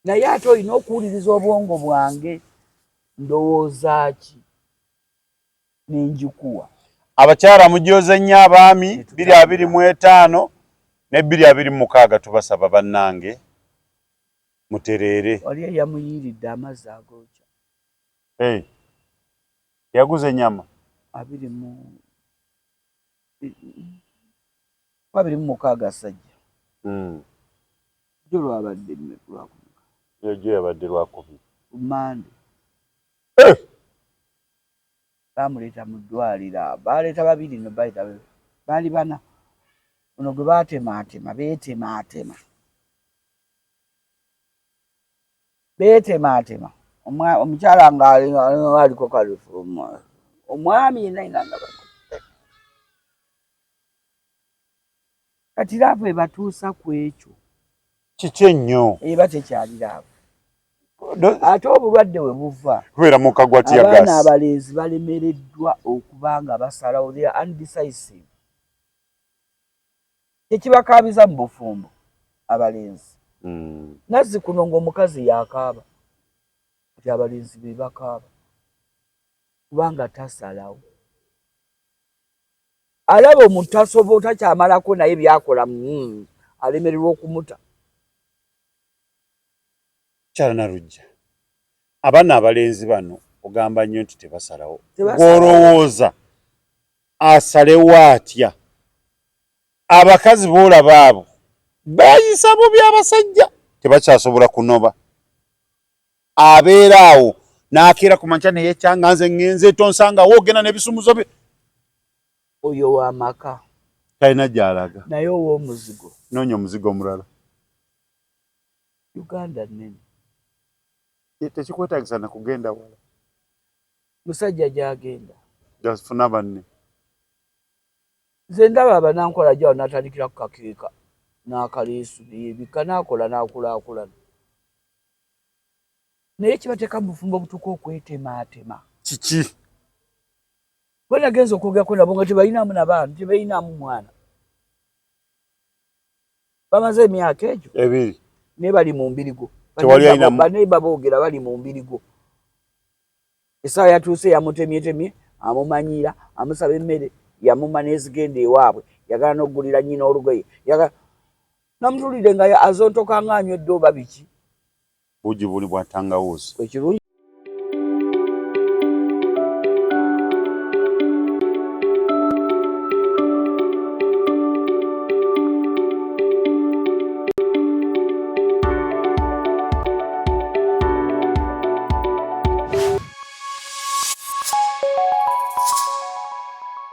naye ate olina okuwuliriza obwongo bwange ndowooza ki nenjikuwa. Abakyala mujoze nnyo abaami 225 ne 226 tubasaba bannange mutereere. Wali yamuyiridde amazzi agokya. Yaguze nyama 26 sajja. Jo lwabadde lwakumeka. Jo yabadde lwakubiri. Mande. Bamuleeta mu ddwaliro. Baleeta babiri no bayita bali bana. Ono gwe baatemaatema beetemaatema. Omukyala nga aliko kalifu. Omwami yenna nga kati laavu ebatuusa ku ekyo. Kiki ennyo? Eba tekyali laavu. Ate obulwadde we buva. Kubeera mu kagwati ya gas. Abaana abalenzi balemereddwa okuba nga basalawo. They are undecisive. Tekibakaabiza mu bufumbo abalenzi. Nazzikuno ng'omukazi yakaaba. Kati abalenzi be bakaaba. Kubanga tasalawo. Alaba omuntu asobola takyamalako naye byakola alemererwa okumuta. Kyala Narujja. Abaana abalenzi bano ogamba nnyo nti tebasalawo. Gw'olowooza asalewo atya? Abakazi boolaba abo bayisa bubi abasajja tebakyasobola kunoba. Abeera awo n'akeera ku makya ne yekyanga nze ngenze tonsanga woogenda n'ebisumuzo bye. Oyo w'amaka talina gy'alaga. Naye ow'omuzigo. Noonya omuzigo omulala. Uganda nnene. Tekikwetaagisa na kugenda wala. Musajja gy'agenda. Gy'afuna banne. Nze ndaba abanankola gyawo n'atandikira ku kakeeka n'akaleesu ebika n'akola n'akulaakulana. Naye kibateeka mu bufumbo obutuuka okwetemaatema. Kiki? Bwe nagenza okwogerako nabo nga tebalinamu n'abaana, tebalinamu mwana. Bamaze emyaka egyo 2 naye bali mu mbirigo. Baneiba boogera bali mu mbirigo. Essaawa yatuuse yamutemyetemye, amumanyira, amusaba emmere, yamuma n'ezigenda ewaabwe, yagala n'oggulira nnyina olugoye. Namutulire nga azontoka ng'anywedde oba biki. Bugi buli bwa tangawuzi. Ekirungi.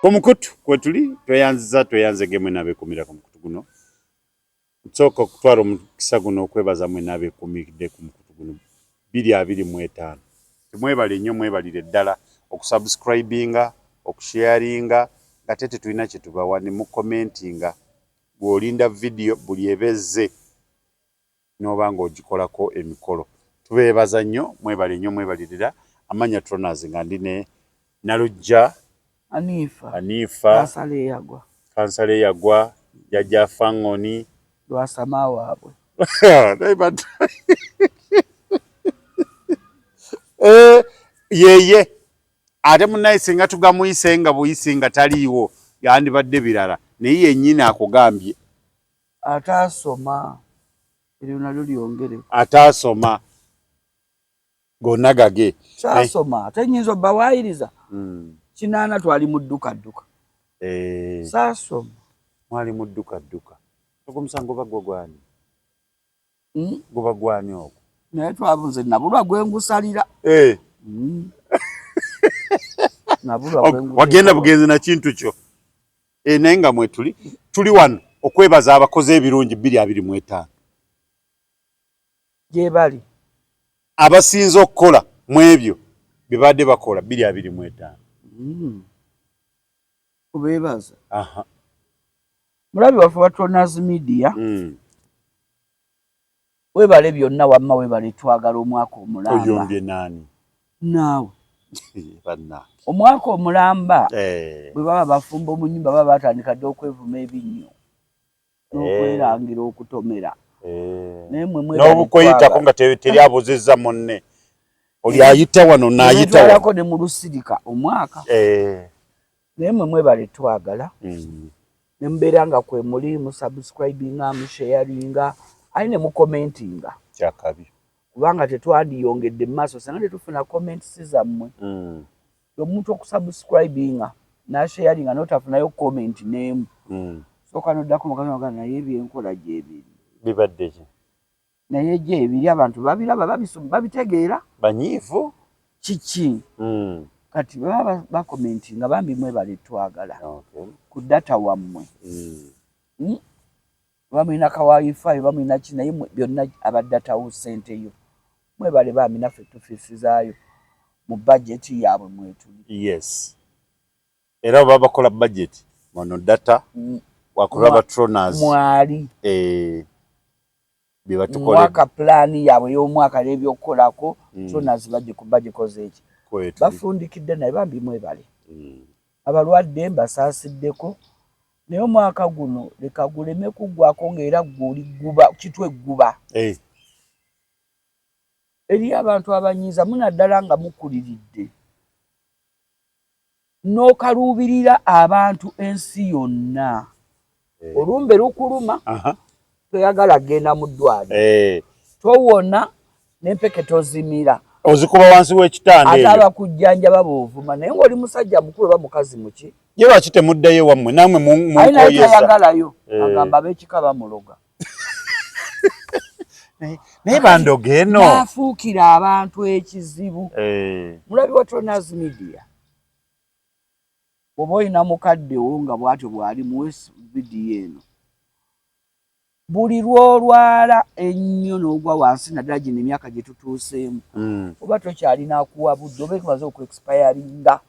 Omukutu kwetuli tweyanze mwe n'abeekumira ku mukutu guno. Nsooka okutwala omukisa guno okwebaza mwe n'abeekumidde ku mukutu guno 225. Mwebale nnyo, mwebalire ddala okusubscribinga, okusharinga, nga tete tulina kye tubawa ne mu commentinga. Bw'olinda video buli ebezze n'oba ng'ogikolako emikolo. Tubeebaza nnyo, mwebale nnyo, mwebalirira. Amanya Tronas nga ndi ne Narujja. Anifa kansale yagwa jajja Fangoni lwasama waabwe. Yeye ate munaye singa tugamuyise nga buyisi nga taliiwo yandibadde birala naye yennyini akugambye ataasoma eryo nalyo lyongere ataasoma gonna gage saasoma ate nnyinza obbawaayiriza kinaana twali mu dduka saasoma mwali mu dduka omusango bagwa gwani guba gwani ogwo naye twabunze nabulwa gwengusalira wagenda bugenzi na kintu kyo naye nga mwe tuli wano okwebaza abakozi ebirungi 225 gye bali abasinze okukola mu ebyo bibadde bakola 225 kubeebaza mulabi waffe wa Tronas Media webale byonna wamma webale twagala omwaka omulamba oyombye nani naawe banna omwaka omulamba bwe baba bafumba mu nnyumba baba batandika dde okwevuma ebinnyo n'okwerangira okutomera n'obukuyitako nga teri abuzizza munne oli ayita wano n'ayita wano ne mu lusirika omwaka naye mwe mwebale twagala ne mubeera nga kwe muli mu subscribinga mu sharinga ali ne mu commentinga kyakabi kubanga tetwandiyongedde mu maaso senga tetufuna comments zammwe omuntu okusubscribinga nasharinga notafunayo comment n'emu soka noddako mukazi naye ebyenkola gyebiri bibadde ki naye gyebiri abantu babiraba babitegeera banyiivu kiki kati baba bakomentinga bambi mwebale twagala ku data wammwe bamulina ka wifi bamulina ki naye byonna abadatawo sente yo mwebale bambi naffe tufisizaayo mu budget yaabwe mwetuli yes era baba bakola budget mono data wakola patroners mwali mwaka plani yaabwe y'omwaka n'ebyokukolako patroners bajje ku budget kozeeki bafundikidde naye bambi mwebale abalwadde mbasaasideko naye omwaka guno leka guleme kuggwako ng'era guli guba kitwe guba eri abantu abanyiiza munaddala nga mukuliridde n'okaluubirira abantu ensi yonna olumbe lukuluma toyagala genda mu ddwaliro towona n'empeke tozimira ozikuba wansi w'ekitanda ate abakujjanjaba boovuma naye ng'oli musajja mukulu oba mukazi muki ye lwaki temuddeyo wammwe namwe munkoyezayagalayo agamba ab'ekika bamuloga naye bandoga eno afuukira abantu ekizibu mulabi wa Tronaz Media oba olina mukaddewo nga bw'atyo bw'ali muwe vidiyo eno buli lw'olwala ennyo n'ogwa wansi naddala gino emyaka gye tutuuseemu oba tokyalina akuwa budde oba ekumaze okuexpiringa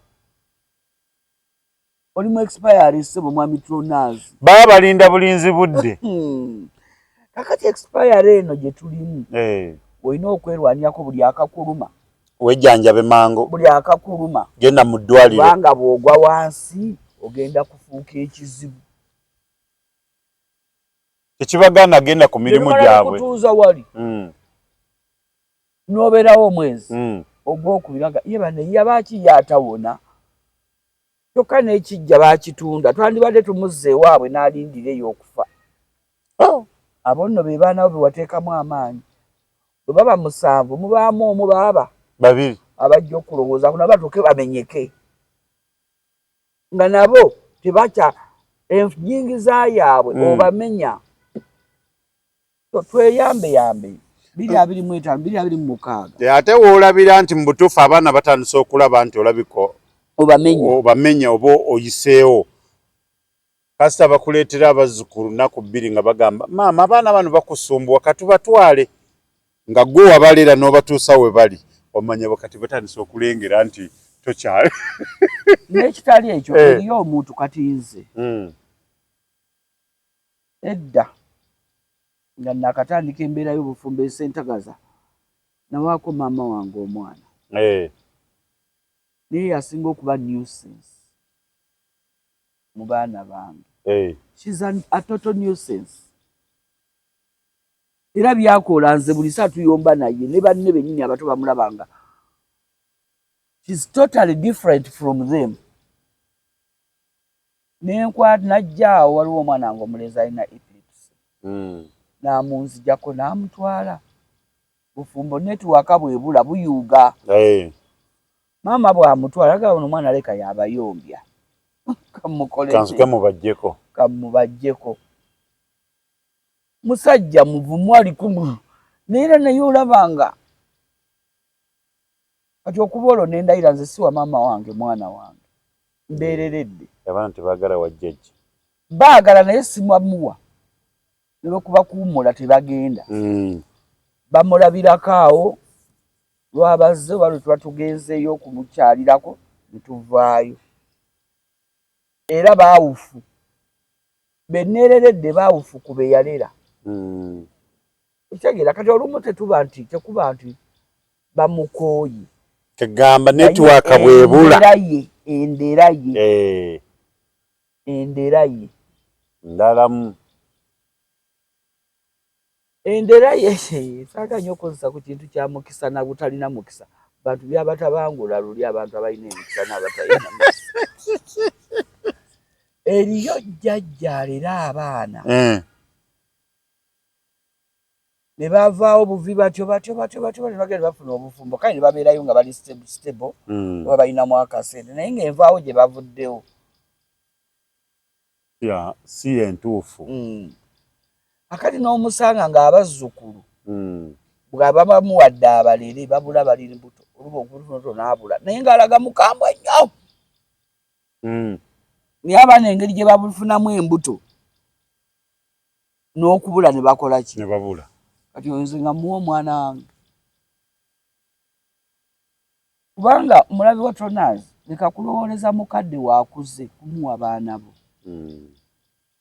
oli mu expire ssebo mwami Tronaz baba balinda bulinzi budde kakati expire eno gye tulimu olina okwerwanirako buli akakuluma wejjanjabe mango buli akakuluma genda mu ddwaliro kubanga bw'ogwa wansi ogenda kufuuka ekizibu tekibagana agenda ku mirimu gyabwe kutuuza wali n'obeerawo omwezi ogwokubiraga ye bane yabaki yatawona kyokka n'ekijja baakitunda twandibadde tumuzza ewaabwe n'alindira ey'okufa abo nno be baana bo be wateekamu amaanyi bwe baba 7 mubaamu omu baaba 2 abajja okulowooza kuno batuuke bamenyeke nga nabo tebakya ennyingiza yaabwe obamenya tweyambe 225 226 ate woolabira nti mu butuufu abaana batandise okulaba nti olabiko obamenya oba oyiseewo kasita bakuleetera abazzukulu nnaku 2 nga bagamba maama abaana bano bakusumbuwa katubatwale nga gwe wabaleera n'obatuusa we bali omanya bakati batandise okulengera nti tokyale n'ekitali ekyo eriyo omuntu kati nze edda nga nakatandika embeera y'obufumbo esentagaza nawaako maama wange omwana naye yasinga okuba nuisance mu baana bange she's a total nuisance era byakola nze buli saa tuyomba naye ne banne bennyini abato bamulabanga she's totally different from them nenkwata najjaawo waliwo omwana wange omulenzi alina epilepsy n'amunzijjako n'amutwala bufumbo netiwaka bwebula buyuuga maama bw'amutwala agaba ono omwana leka yabayombya kamubajjeko musajja muvumu ali kumu neera naye olabanga kati okuba olwo nendayira nze siwa maama wange mwana wange mbeereredde abaana tebaagala wajjajja baagala naye simwamuwa olw'okuba kuwummula tebagenda bamulabirako awo lwabazze oba lwe tuba tugenzeeyo okumukyalirako ne tuvaayo era baawufu benneereredde baawufu ku be yalera ekitegeera kati olumu tekuba nti bamukooyi kegamba netiwaaka bwebula endera ye ndalamu endera yeshe saka nyokozesa ku kintu kya mukisa na butalina mukisa bantu byabatabangula luli abantu abalina emikisa n'abatalina mukisa eriyo jjajja alera abaana ne bavaawo buvi batyo bagenda bafuna obufumbo kale ne babeerayo nga bali stable oba balinamu akasente naye ng'envaawo gye bavuddewo si entuufu akati n'omusanga ng'abazzukulu bw'aba bamuwadde abalere babula baliri mbuto oluba okubutonoto n'abula naye ng'alaga mukambwe nnyo naye abaana engeri gye babufunamu embuto n'okubula ne bakola ki ne babula kati oyinza nga muwa omwana wange kubanga omulabi wa Tonazi leka kulowooleza mukadde waakuze kumuwa baana bo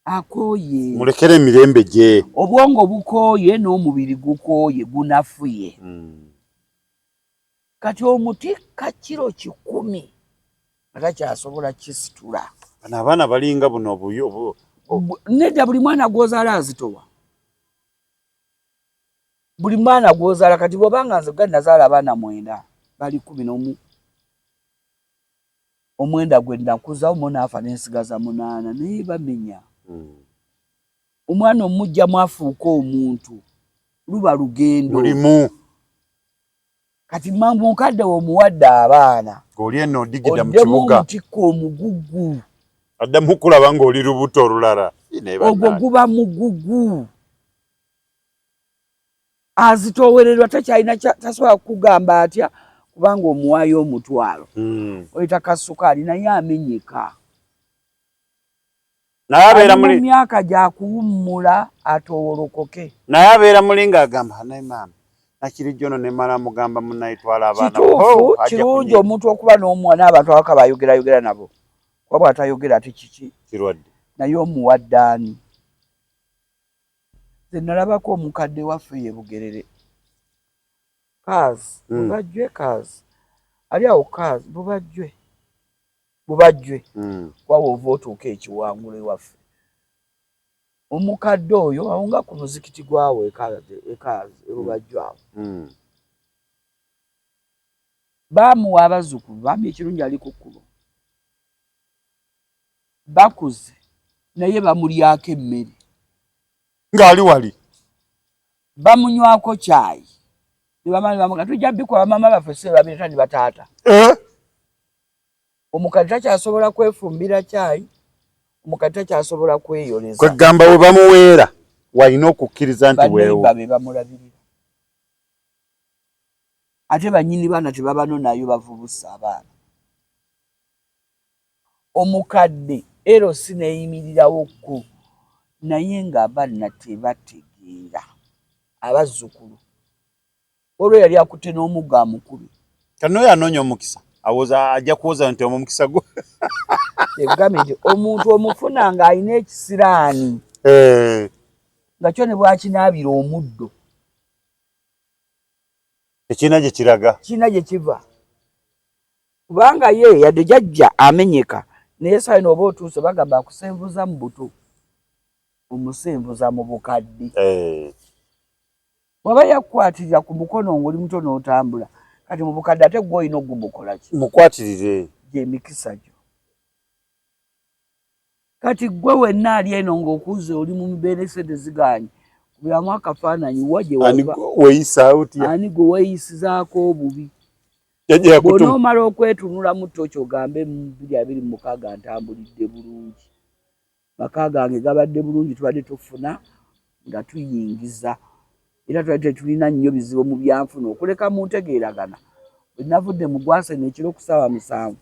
akooye mulekere emirembe gye obwongo bukooye n'omubiri gukooye gunafuye kati omuti kakiro 10 atakyasobola kisitula bano abaana balinga buno obuyo nedda buli mwana gwozaala azitowa buli mwana gwozaala kati bw'obanga nze gadi nazaala abaana 9 bali 11 omwenda gwe nakuza omu naafa n'ensigaza 8 naye bamenya omwana omujja mwafuuka omuntu luba lugendo mulimu kati mukadde omuwadde abaana ng'oli eno odigida mu kibuga omutikka omugugu addamu kulaba ng'oli lubuto olulala ogwo guba mugugu azitoowererwa takyalina tasobola kukugamba atya kubanga omuwaayo omutwalo oyita kasukaali naye amenyeka naye abeera mu myaka gyakuwummula atowolokoke naye abeera muli ng'agamba naye maama nakirijjono ne mala mugamba munayitwala abaana kituufu kirungi omuntu okuba n'omwana abantu abaka bayogerayogera nabo kuba bw'atayogera ate kiki kirwadde naye omuwadde ani nze nalabako omukadde waffe ye Bugerere kaazi bubajjwe kaazi ali awo kaazi bubajjwe kwawa ova otuuka ekiwangula ewaffe omukadde oyo awo nga ku muzikiti gwawo ekaazi ebubajjwe awo baamuwa abazzukulu bambi ekirungi ali ku kkubo bakuze naye bamulyako emmere ng'ali wali bamunywako kyayi nebamaa tujja bikola bamama baffe se babireta ne bataata omukadde takyasobola kwefumbira kyayi omukadde takyasobola kweyoleza kwegamba we bamuweera walina okukkiriza nti weewo be bamulabirira ate bannyini baana tebabanonayo bavubusa abaana omukadde erosi neeyimirirawo ku naye ng'abaana tebategeera abazzukulu olwo yali akutte n'omugga amukubi kanoyo anoonya omukisa awoza ajja kuwoza nti omukisa gwo egambe nti omuntu omufuna ng'alina ekisiraani nga kyo ne bwakinaabira omuddo ekina gye kiraga kirina gye kiva kubanga ye yadde jajja amenyeka naye saa ino oba otuuse bagamba akusenvuza mu buto omusenvuza mu bukadde waba yakukwatirira ku mukono ng'oli muto n'otambula kati mu bukadde ate gwe olina ogumukola ki mukwatirire gy'emikisa gyo kati gwe wenna ali eno ng'okuze oli mu mibeera esente ziganye kubiramu akafaananyi wa gye ani gwe weeyisizaako obubi bw'onoomala okwetunula mu toki ogambe 2026 ntambulidde bulungi maka gange gabadde bulungi tubadde tufuna nga tuyingiza era twali tetulina nnyo bizibu mu byanfuna okuleka mu ntegeeragana bwe navudde mu Gwasene ekiro ku ssaawa 7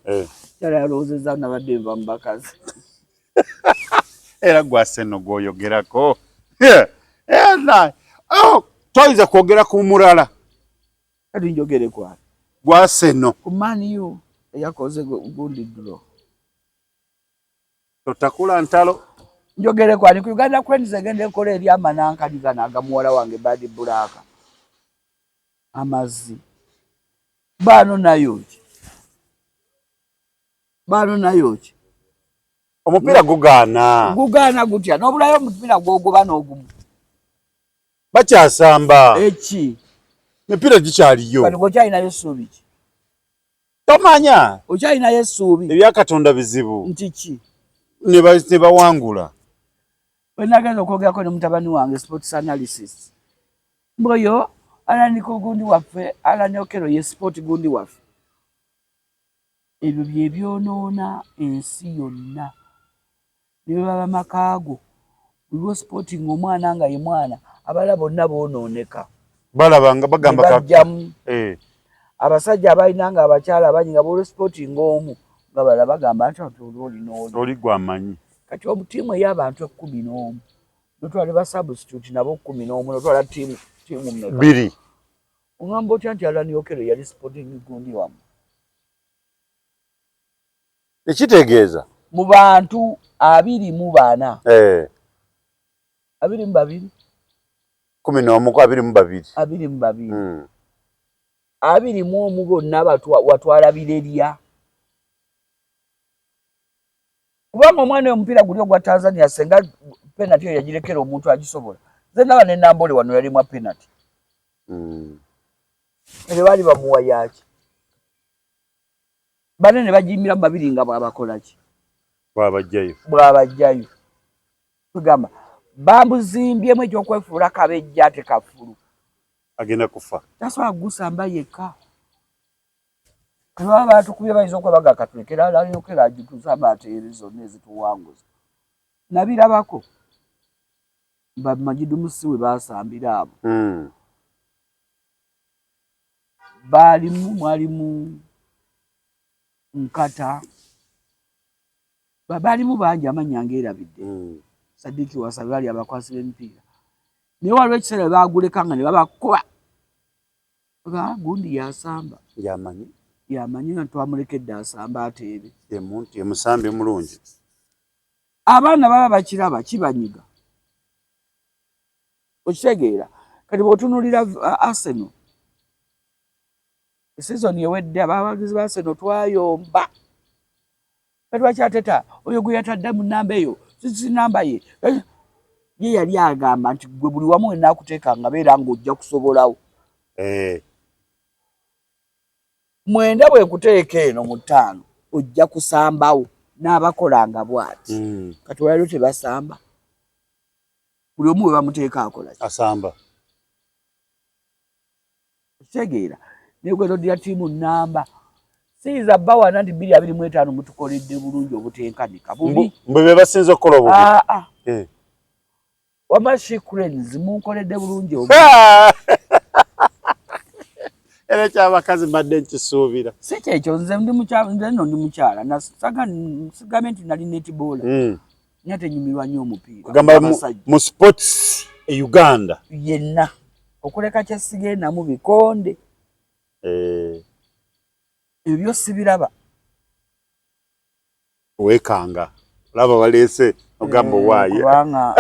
kyala yalowoozezza nabadde nva mu bakazi era Gwasene gw'oyogerako toyinza kwogera ku mulala kati njogere kwali Gwasene ku maniyo eyakoze gundi ddulo totakula ntalo njogere kwani ku Uganda Cranes egenda ekola eri amanankani gano agamuwala wange Badi Bulaka amazzi baano nayo ki omupiira gugaana gutya n'obulayo omupiira gwogoba n'ogumu bakyasamba eki emipiira gikyaliyo kati okyalinayo essuubi ki tomanya okyalinayo essuubi ebyakatonda bizibu nti ki ne bawangula bwe nagenda okwogerako ne mutabani wange sports analysis mboyo alaniko gundi waffe Alan Okello ye sport gundi waffe ebyo bye byonoona ensi yonna ne baba makaago bwe sporting omwana nga ye mwana abalala bonna boonooneka balabanga bagamba abasajja abalina nga abakyala abanyinga b'olwe sporting omu nga balala bagamba nti oli gwamanyi kati omutiimu ey'abantu 11 notwala ba substitute nabo 11 notwala tiimu biri ongamba otya nti Alan Okello yali sporting gundi wamu ekitegeeza mu bantu 24 22 21 bonna watwala birerya kubanga omwana omupiira guli ogwa Tanzania senga penalty eyo yagirekera omuntu agisobola nze ndaba ne Nambole wano yalimwa penalty ebyo baali bamuwa yaki banene bajimira mu babiri nga bwabakola ki bwabajjayo tugamba bambuzimbyemu ekyokwefuula kabejja ate kafulu agenda kufa tasobola kugusamba yekka baba batukubye bayinza okwebaga katulekera Alan Okello agituzamba ate zonna ezituwanguza nabirabako Majidu Musi we basambira abo mwalimu Nkata baalimu bangi amanya ngeerabidde Sadiki Wasabi bali abakwasi b'emipiira naye waliwo ekiseera baaguleka nga ne babakuba gundi yasamba yamanyi nga twamulekedde asamba ateebe ye musambi mulungi abaana baba bakiraba kibanyiga okitegeera kati bw'otunulira Arsenal esizoni ewedde abawagizi ba Arsenal twayomba kati bakyateta oyo gwe yatadde mu nnamba eyo si nnamba ye yali agamba nti gwe buli wamu wenaakuteekanga beera ng'ojja kusobolawo mwenda bwe kuteeka eno mu 5 ojja kusambawo n'abakolanga bw'ati kati waliro tebasamba buli omu we bamuteeka akola asamba kitegeera naye gwe nodira ttiimu nnamba siyiza bawana nti 225 mutukoledde bulungi obutenkanika bubi mbwe be basinza okukola obubi wama Shikrens munkoledde bulungi era kyabakazi mbadde nkisuubira si kyekyo nze ndi mukyala nasigambe nti nali netball nyate nyumirwa nnyo omupiira gamba mu sports e Uganda yenna okuleka kyesigenda mu bikonde ebyo sibiraba wekanga laba baleese ogamba waaye kubanga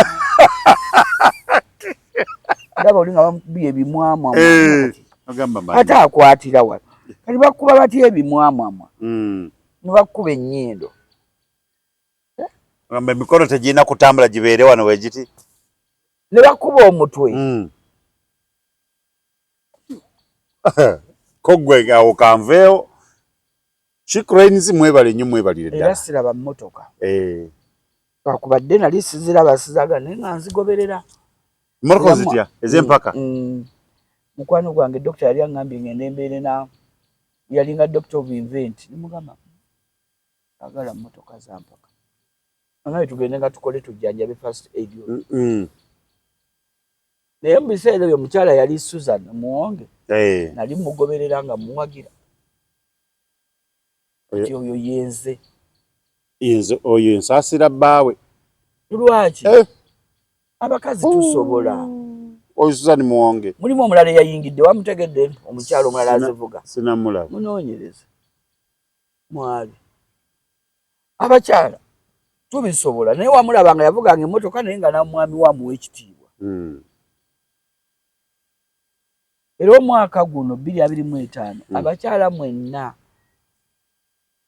ndaba olinga bamukubye ebimwamwa ate akwatira wano kati bakuba batya ebimwamwamwa ne bakuba ennyindo gamba emikono tegirina kutambula gibeere wano wegiti ne bakuba omutwe kogwe awo kanveewo Shikrens mwebale nnyo mwebalire ddala era siraba mmotoka wakubadde nali siziraba sizaga naye nga nzigoberera mmotoka zitya ez'empaka mukwano gwange dokita yali aŋŋambye ngende mbeere na yalinga doctor of invent nimugamba agala mmotoka za mpaka angaye tugende nga tukole tujjanjabe first aid naye mu biseera ebyo mukyala yali Susan Muwonge nali mugoberera nga muwagira ati oyo yenze oyo ensaasira bbaawe lwaki abakazi tusobola oyo Susan Muwonge mulimu omulala eyayingidde wamutegedde omukyalo omulala azivuga sinamulaba munoonyereze mwali abakyala tubisobola naye wamulaba nga yavuganga emmotoka naye nga namwami wamuwa ekitiibwa era omwaka guno 2025 abakyala mwenna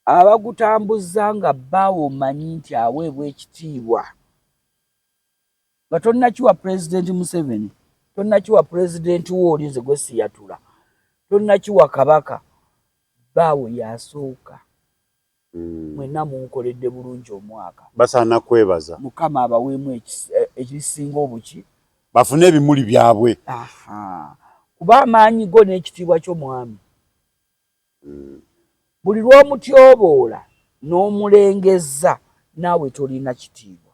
abagutambuza nga bbaawe omanyi nti aweebwa ekitiibwa nga tonnakiwa Pulezidenti Museveni tonnakiwa pulezidenti wo olinze gwe siyatula, tonnakiwa kabaka, baawe yasooka. Mwenna munkoledde bulungi omwaka. Basaana kwebaza. Mukama abaweemu ekisinga obuki. Bafune ebimuli byabwe. Kuba amaanyi go n'ekitiibwa ky'omwami. Buli lw'omutyoboola n'omulengezza naawe tolina kitiibwa.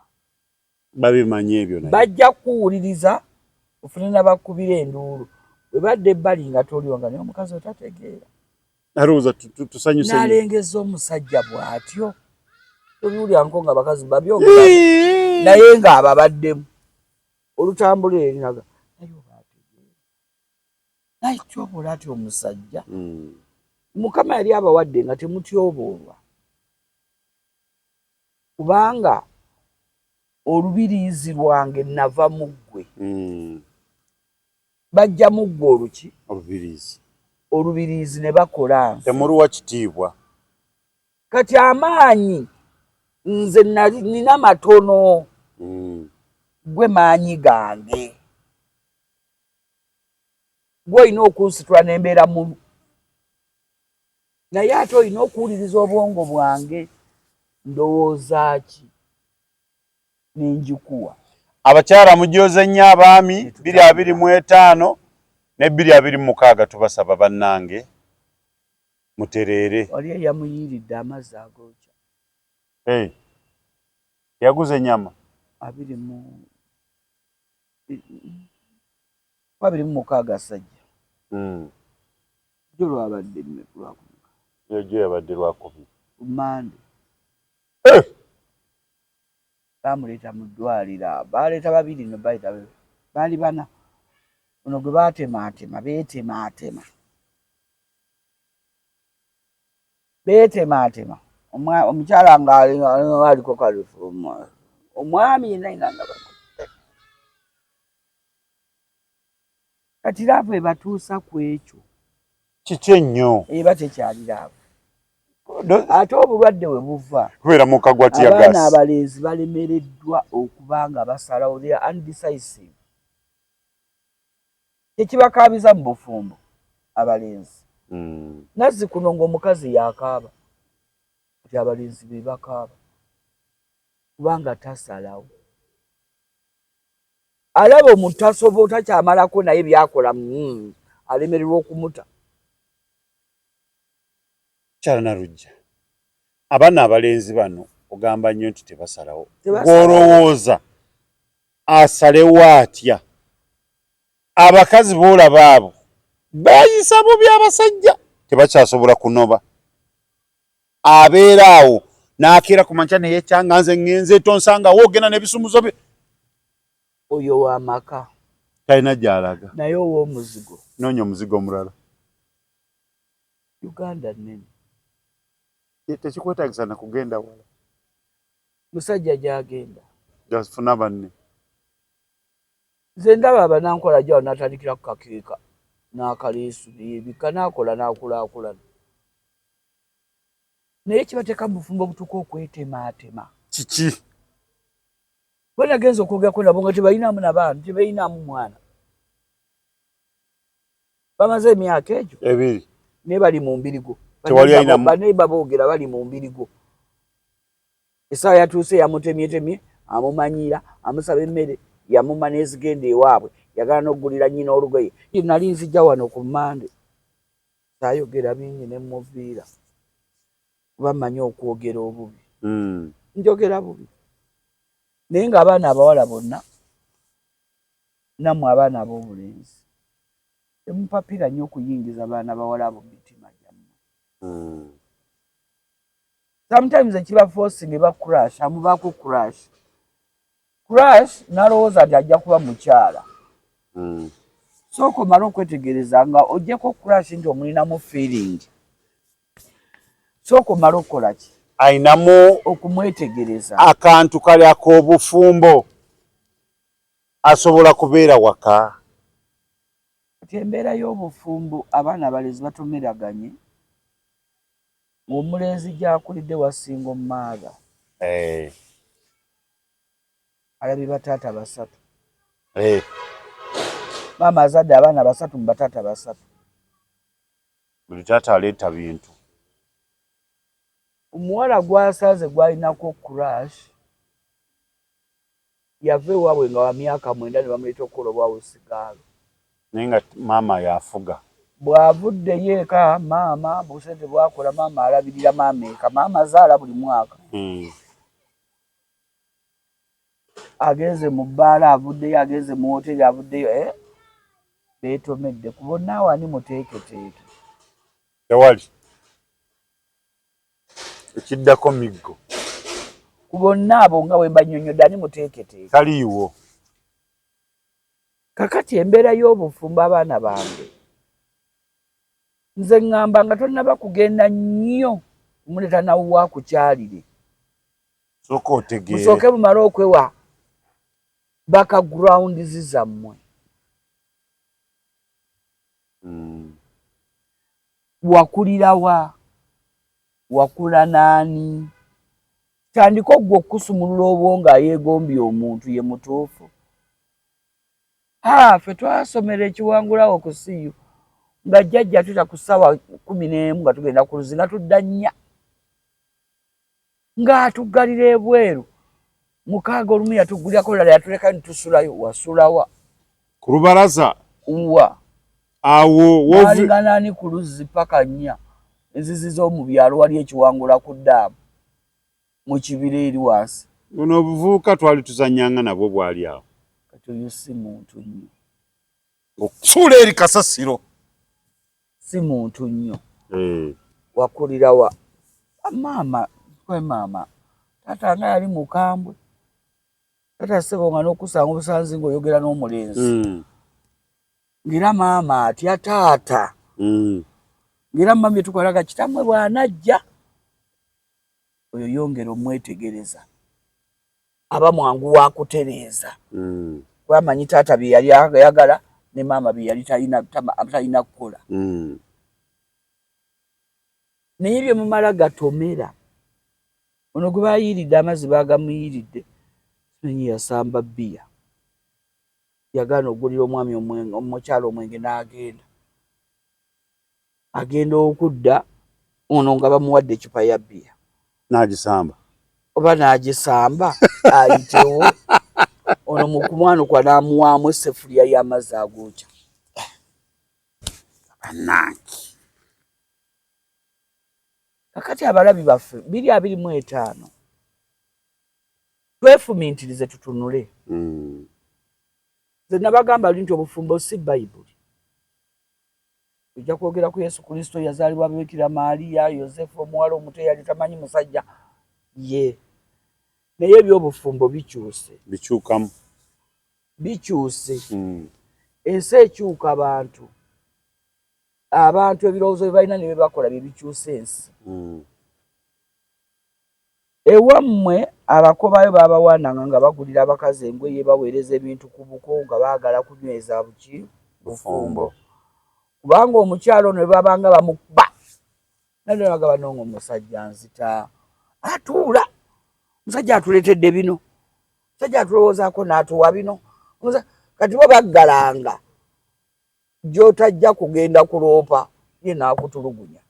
Babimanyi ebyo naye. Bajja kuwuliriza ofune n'abakubira enduulu. Bwe badde ebbali nga toliwo nga naye omukazi otategeera. Alowooza tusanyuse. N'alengezza omusajja bw'atyo. Tobiwulyanko nga bakazi babyogera naye ng'ababaddemu. Olutambula erinaga naye obaategeera. Naye tyoboola ati omusajja. Mukama yali abawadde nga temutyoboolwa. Kubanga olubiriizi lwange nava mu ggwe. Bajja mu ggwe oluki? Olubiriizi ne bakola nsi. Temuluwa kitiibwa. Kati amaanyi nze nina matono. Gwe maanyi gange. Gwe olina okunsitula n'embeera mubi. Naye ate olina okuwuliriza obwongo bwange. Ndowooza ki? Ninjikuwa. Abakyala mujooze nnyo abaami 225 ne 226 tubasaba bannange mutereere. Wali eyamuyiiridde amazzi agookya. Yaguze ennyama 26 sajja. Jo lwabadde lwakumeka. Jo yabadde lwakumi. Mande. Bamuleeta mu ddwaliro. Baleeta babiri no bayita baali bana. Ono gwe baatemaatema beetemaatema. Omukyala ng'aliko kalifu. Omwami yenna nga bakutte. Kati laavu ebatuusa ku ekyo. Kiki ennyo? Eba tekyali laavu. Ate obulwadde we buva. Kubeera mu kagwa tyagasi. Abaana abalenzi balemereddwa okuba nga basalawo. They are undecisive. Tekibakaabiza mu bufumbo abalenzi. Nazzikuno ng'omukazi yakaaba. Kati abalenzi be bakaaba. Kubanga tasalawo. Alaba omuntu asobola takyamalako naye byakola alemererwa okumuta. Kyala Narujja. Abaana abalenzi bano ogamba nnyo nti tebasalawo. Gw'olowooza asalewo atya? Abakazi boolaba abo bayisa bubi abasajja tebakyasobola kunoba. Abeera awo n'akeera ku makya ne yeekyanga nze ngenze tonsanga woogenda n'ebisumuzo bye. Oyo w'amaka. Talina gy'alaga. Naye ow'omuzigo. Noonya omuzigo omulala. Uganda nnene. Tekikwetaagisa na kugenda wala. Musajja gy'agenda. Gy'afuna banne. Nze ndaba abanankola gyawo n'atandikira ku kakeeka n'akaleesu neyeebika n'akola n'akulaakulana. Naye kibateeka mu bufumbo obutuuka okwetemaatema. Kiki? Bwe nagenza okwogerako nabo nga tebalinamu na baana, tebalinamu mwana. Bamaze emyaka egyo. 2. Naye bali mu mbirigo. Tewali ayinamu. Baneiba boogera bali mu mbirigo. Essaawa yatuuse yamutemyetemye, amumanyiira, amusaba emmere, yamuma n'ezigenda ewaabwe. Yagala n'oggulira nnyina olugoye. Nali nzijja wano ku Mande. Saayogera bingi ne muviira. Kuba mmanyi okwogera obubi. Njogera bubi. Naye ng'abaana abawala bonna, nammwe abaana ab'obulenzi, temupapira nnyo okuyingiza abaana bawala abo mu mitima gyammwe. Sometimes ekiba forcing eba crash, amubaako crash. Crash n'alowooza nti ajja kuba mukyala. Sooka omala okwetegereza nga ojjeko crash nti omulinamu feeling. Sooka omala okukola ki? Ayinamu okumwetegereza. Akantu kali ak'obufumbo. Asobola kubeera waka. Kati embeera y'obufumbo abaana abalenzi batomeraganye. Omulenzi gy'akulidde wasinga omumaaga. Alabye bataata basatu. Maama azadde abaana 3 mu batata 3. Buli taata aleeta bintu. Omuwala gwasaze gwalinako crash. Yava ewaabwe nga wa myaka 9 ne bamuleeta okukola obwawusigaalo. Naye nga maama yafuga. Bw'avuddeyo eka maama busente bwakola maama alabirira maama eka. Maama azaala buli mwaka. Agenze mu bbaala avuddeyo, agenze mu hoteri avuddeyo. Beetomedde ku bonna wani muteeketeeke. Tewali. Ekiddako miggo. Ku bonna abo nga bwe mbannyonnyodde ani muteeketeeke. Taliiwo. Kakati embeera y'obufumbo abaana bange. Nze ngamba nga tonnaba kugenda nnyo omuleeta nawuwa kukyalire. Sooka otegeere. Musooke mumale okwewa backgrounds zammwe. Wakulira wa? Wakula naani? Tandika ogwo okusumulula obwonga yeegombye omuntu ye mutuufu. Ffe twasomera ekiwangulawo ku siyu nga jjajja tuta ku ssaawa 11 nga tugenda ku luzzi nga tudda 4 ng'atuggalira ebweru. Mukaaga olumu yatuggulirako lala yatuleka nitusulayo. Wasulawa ku lubalaza wa awo walinga naani ku luzzi paka 4 enzizi z'omu byalo wali ekiwangula ku ddaamu mu kibira eri wansi. Buno obuvubuka twali tuzannyanga nabwo bwali awo. Kati oyo si muntu nnyo. Okusuula eri kasasiro. Si muntu nnyo. Wakulira wa? Maama, kwe maama. Taata nga yali mukambwe. Taata sebo nga n'okusanga obusanzi ng'oyogera n'omulenzi. Ngira maama atya taata. Ngira mama etukolaga kitamwe bw'anajja. Oyo yongera omwetegereza. Aba mwangu wa kutereeza. Kwamanyi taata bye yali ayagala ne maama bye yali talina kukola. Naye bye mumala gatomera. Ono gwe bayiiridde amazzi baagamuyiiridde. Simanyi yasamba bbiya. Yagaana okugulira omwami omukyala omwenge n'agenda. Agenda okudda ono nga bamuwadde ecupa ya bbiya. N'agisamba. Oba n'agisamba ayitewo. Ono mu kumwanukwa n'amuwaamu essefuliya y'amazzi agookya. Bannange. Kakati abalabi baffe 225 twefumiintirize tutunule. Nze nabagamba nti obufumbo si Bayibuli. Ojja kwogera ku Yesu Kristo yazaalibwa Bikira Maaliya, Yosefu omuwala omuto eyali tamanyi musajja ye. Naye ebyobufumbo bikyuse. Bikyukamu. Bikyuse. Ensi ekyuka abantu. Abantu ebirowoozo bye balina ne bye bakola bye bikyusa ensi. Ewammwe abakobayo baabawaananga nga bagulira abakazi engoye baweereza ebintu ku buko nga baagala kunyweza buki bufumbo. Kubanga omukyalo ono babanga bamukuba. Nalwe bagaba nongo omusajja nzita. Atuula. Musajja atuleetedde bino. Musajja atulowoozaako n'atuwa bino. Kati bo baggalanga. Gy'otajja kugenda kuloopa ye n'akutulugunya.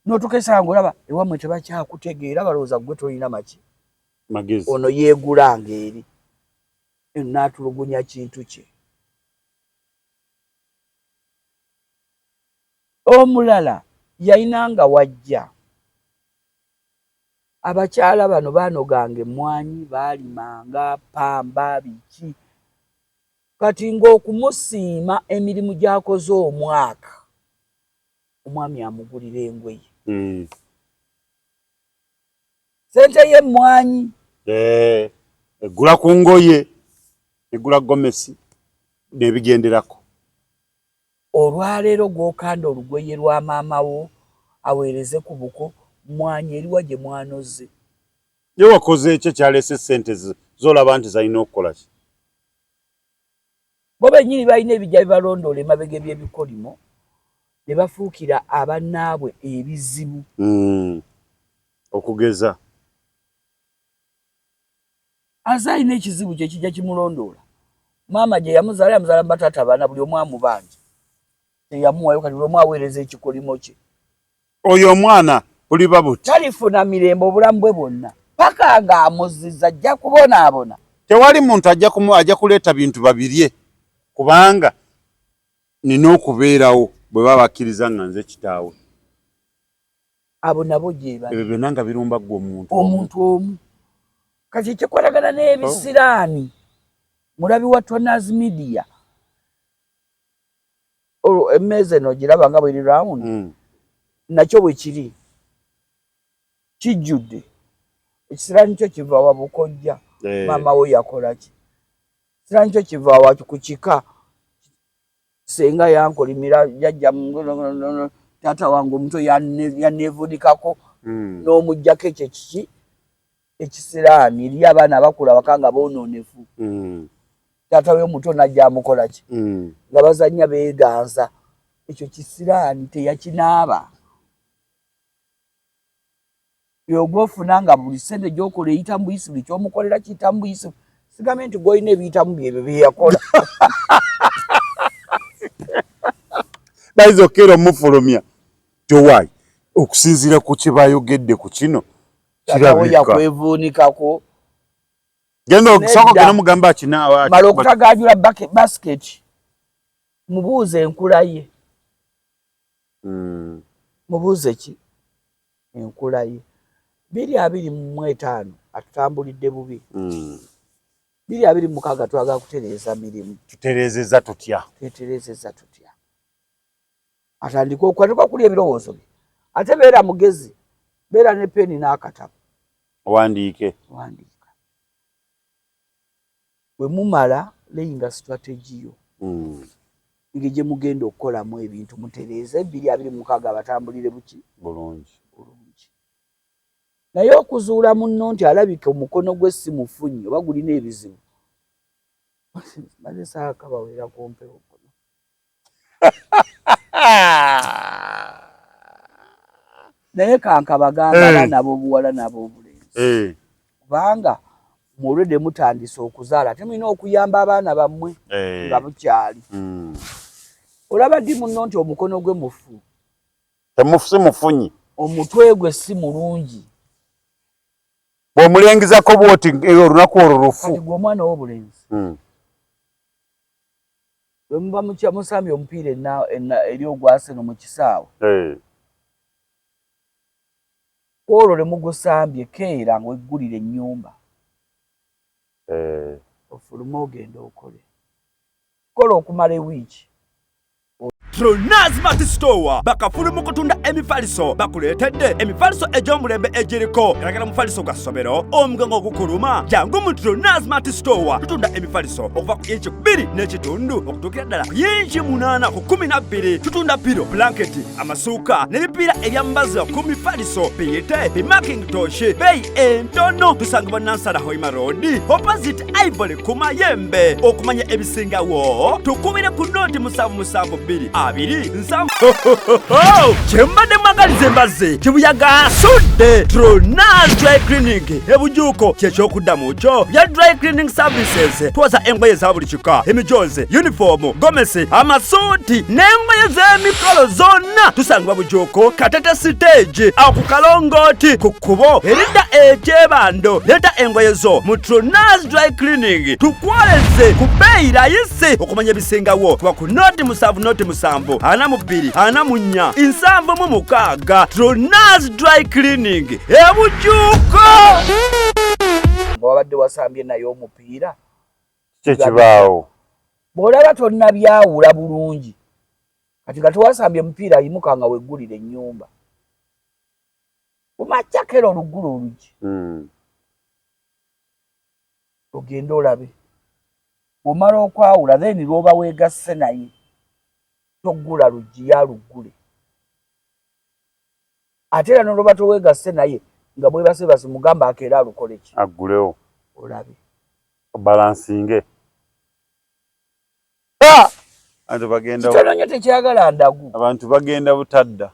N'otukesa ng'olaba ewammwe tebakyakutegeera balowooza ggwe tolina maki. Magezi. Ono yeegulanga eri. N'atulugunya kintu kye. Omulala yayinanga wajja. Abakyala bano baanoganga emmwanyi, baalimanga, pamba, biki. Kati ng'okumusiima emirimu gy'akoze omwaka. Omwami amugulira engoye. Sente y'emmwanyi. Egula ku ngoye, egula gomesi, n'ebigenderako. Olwaleero gw'okanda olugoye lwa maama wo aweereze ku buko, mmwanyi eriwa gye mwanoze. Ye wakoze ekyo kyaleese ssente z'olaba nti zalina okukola ki? Bo bennyini balina ebijja bibalondoola emabega by'ebikolimo ne bafuukira abannaabwe ebizibu. Okugeza. Aze alina ekizibu kye kijja kimulondoola. Mama je yamuzala batata bana buli omwamu banje. Yamuwa yokati buli omwaweereza ekikolimo kye. Oyo omwana buli babuti. Talifuna mirembo obulamu bwe bwonna. Paka nga amuziza ajja kubonaabona. Tewali muntu ajja kuleeta bintu babirye kubanga nina okubeerawo bwe baba bakkiriza nga nze kitaawe. Abo nabo gye bali. Ebyo byonna nga birumba ggwe omuntu omu. Kati kyekwatagana n'ebisiraani mulabi wa Toners Media emmeeza eno giraba nga bweri round nakyo bwe kiri kijjudde ekisiraani kyo kiva wa Bukojja maama we yakola ki ekisiraani kyo kiva wa ku kika senga yankolimira jajja taata wange omuto yaneevunikako n'omuggyako ekyo kiki ekisiraani eri abaana abakula bakanga boonoonefu taata we omuto najja amukola ki nga bazannya beeganza ekyo kisiraani teyakinaaba yogofuna nga buli sente gy'okola eyita mu buyisi buli kyomukolera kiyita mu buyisi sigambe nti gwolina ebiyitamu byebyo byeyakola bayinza okkeera omufulumya towaayi okusinziira ku kye bayogedde ku kino kirabika kwevuunikako genda okusooka gena mugamba akinaawa mala okutagaajula basiketi mubuuze enkula ye mubuuze ki enkula ye 225 atutambulidde bubi 226 twagala kutereeza mirimu tutereezezza tutya atandika okukwatuka kuli ebirowoozo bye ate beera mugezi beera ne peni n'akatabo wandiika bwe mumala leyinga strategy yo ngeri gye mugenda okukolamu ebintu mutereeze 226 abatambulire buki bulungi naye okuzuula munno nti alabika omukono gwe si mufunyi oba gulina ebizibu maze saaka bawera kumpe omukono naye kankabagamba abaana ab'obuwala n'ab'obulenzi kubanga mulwedde mutandise okuzaala ate mulina okuyamba abaana bammwe nga bukyali olaba ddi munno nti omukono gwe mufu si mufunyi omutwe gwe si mulungi bw'omulengezako bwoti olunaku olwo lufu kati gwe omwana w'obulenzi bwe muba musambye omupiira eri ogwaseno mu kisaawe olwo ne mugusambye keera ng'oggulira ennyumba ofulume ogenda okole kola okumala ewiiki Toners Mart Store bakafulu mu kutunda emifaliso bakuleetedde emifaliso egy'omulembe egiriko eragala mufaliso gwa ssomero omugango ogukuluma jangu mu Toners Mart Store tutunda emifaliso okuva ku inchi 2 n'ekitundu okutuukira ddala ku inchi 8 ku 12 tutunda piro blanketi amasuuka n'ebipiira ebyambaza ku mifaliso biyite bimakintosh beeyi entono tusangibwa Nansana Hoima Road opposite Ivory ku Mayembe okumanya ebisingawo tukubire ku noti 772 abiri nsamu kyembadde mwagaliza embaze kibuyaga asudde Toners Dry Cleaning ebujuuko kyekyokuddamu kyo bya dry cleaning services twoza engoye za buli kika emijoze uniform gomesi amasuuti n'engoye z'emikolo zonna tusangibwa bujuuko Katete stage awo ku Kalongooti ku kkubo eridda ekyebando leeta engoye zo mu Toners Dry Cleaning tukwoleze ku bbeeyi rayisi okumanya ebisingawo kuba ku noti 7 noti 7 42 44 76 Toners Dry Cleaning ebujuuko wabadde wasambye naye omupiira kyekibaawo bw'olaba tonnabyawula bulungi kati nga tewasambye mupiira yimuka nga weggulira ennyumba kumacyakera oluggula olugi ogenda olabe omala okwawula then lwoba weegasse naye toggula luggi yaluggule ate era n'olwoba toweegasse naye nga bwebasebasi mugamba akeera alukole ki aggulewo olabe balansinge kitono nnyo tekyagala ndagu abantu bagenda butadda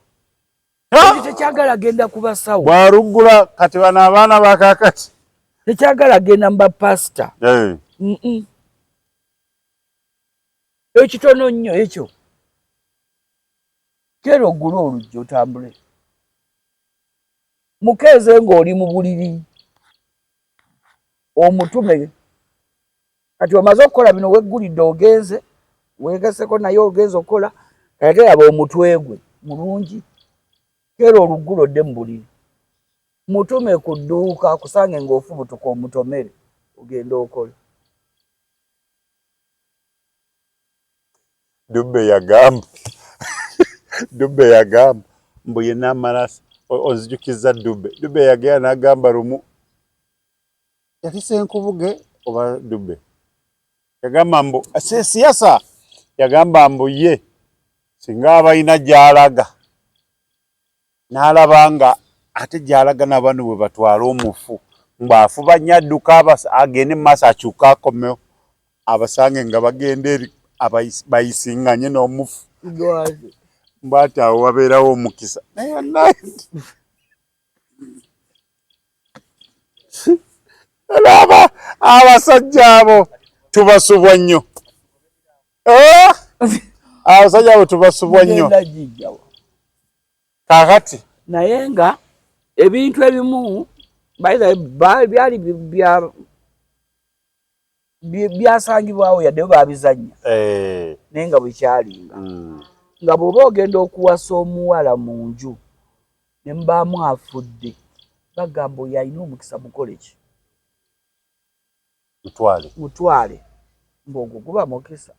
tekyagala genda ku basawo bwaluggula kati bano abaana bakakati tekyagala genda mu bapasita ekitono nnyo ekyo kero ogule oluggi otambule mukeeze ng'oli mu buliri omutume kati omaze okukola bino weggulidde ogenze weegaseko naye ogenze okukola ate yaba omutwe gwe mulungi kero oluggulo odde mu buliri mutume ku dduuka kusange ng'ofubutuka omutomere ogenda okola. Dubbe yagamba mbu yenna amala onzijukiza Dubbe yagenda n'agamba lumu yali Senkubuge oba Dubbe yagamba mbu siyasa yagamba mbu ye singa abalina gy'alaga n'alaba nga ate gy'alaga n'abantu bwe batwala omufu mbu afuba nnyo adduka agende mu maaso akyuke akomewo abasange nga bagenda eri bayisinganye n'omufu mbu ati awo wabeerawo omukisa naye abasajja abo tubasubwa nnyo abasajja abo tubasubwa nnyo kakati naye nga ebintu ebimu byali byasangibwawo yadde babizannya naye nga bwekyalinga nga bw'oba ogenda okuwasa omuwala mu nju ne mubaamu afudde bagamba oyo alina omukisa mukole ki mutwale mbogwo guba mukisa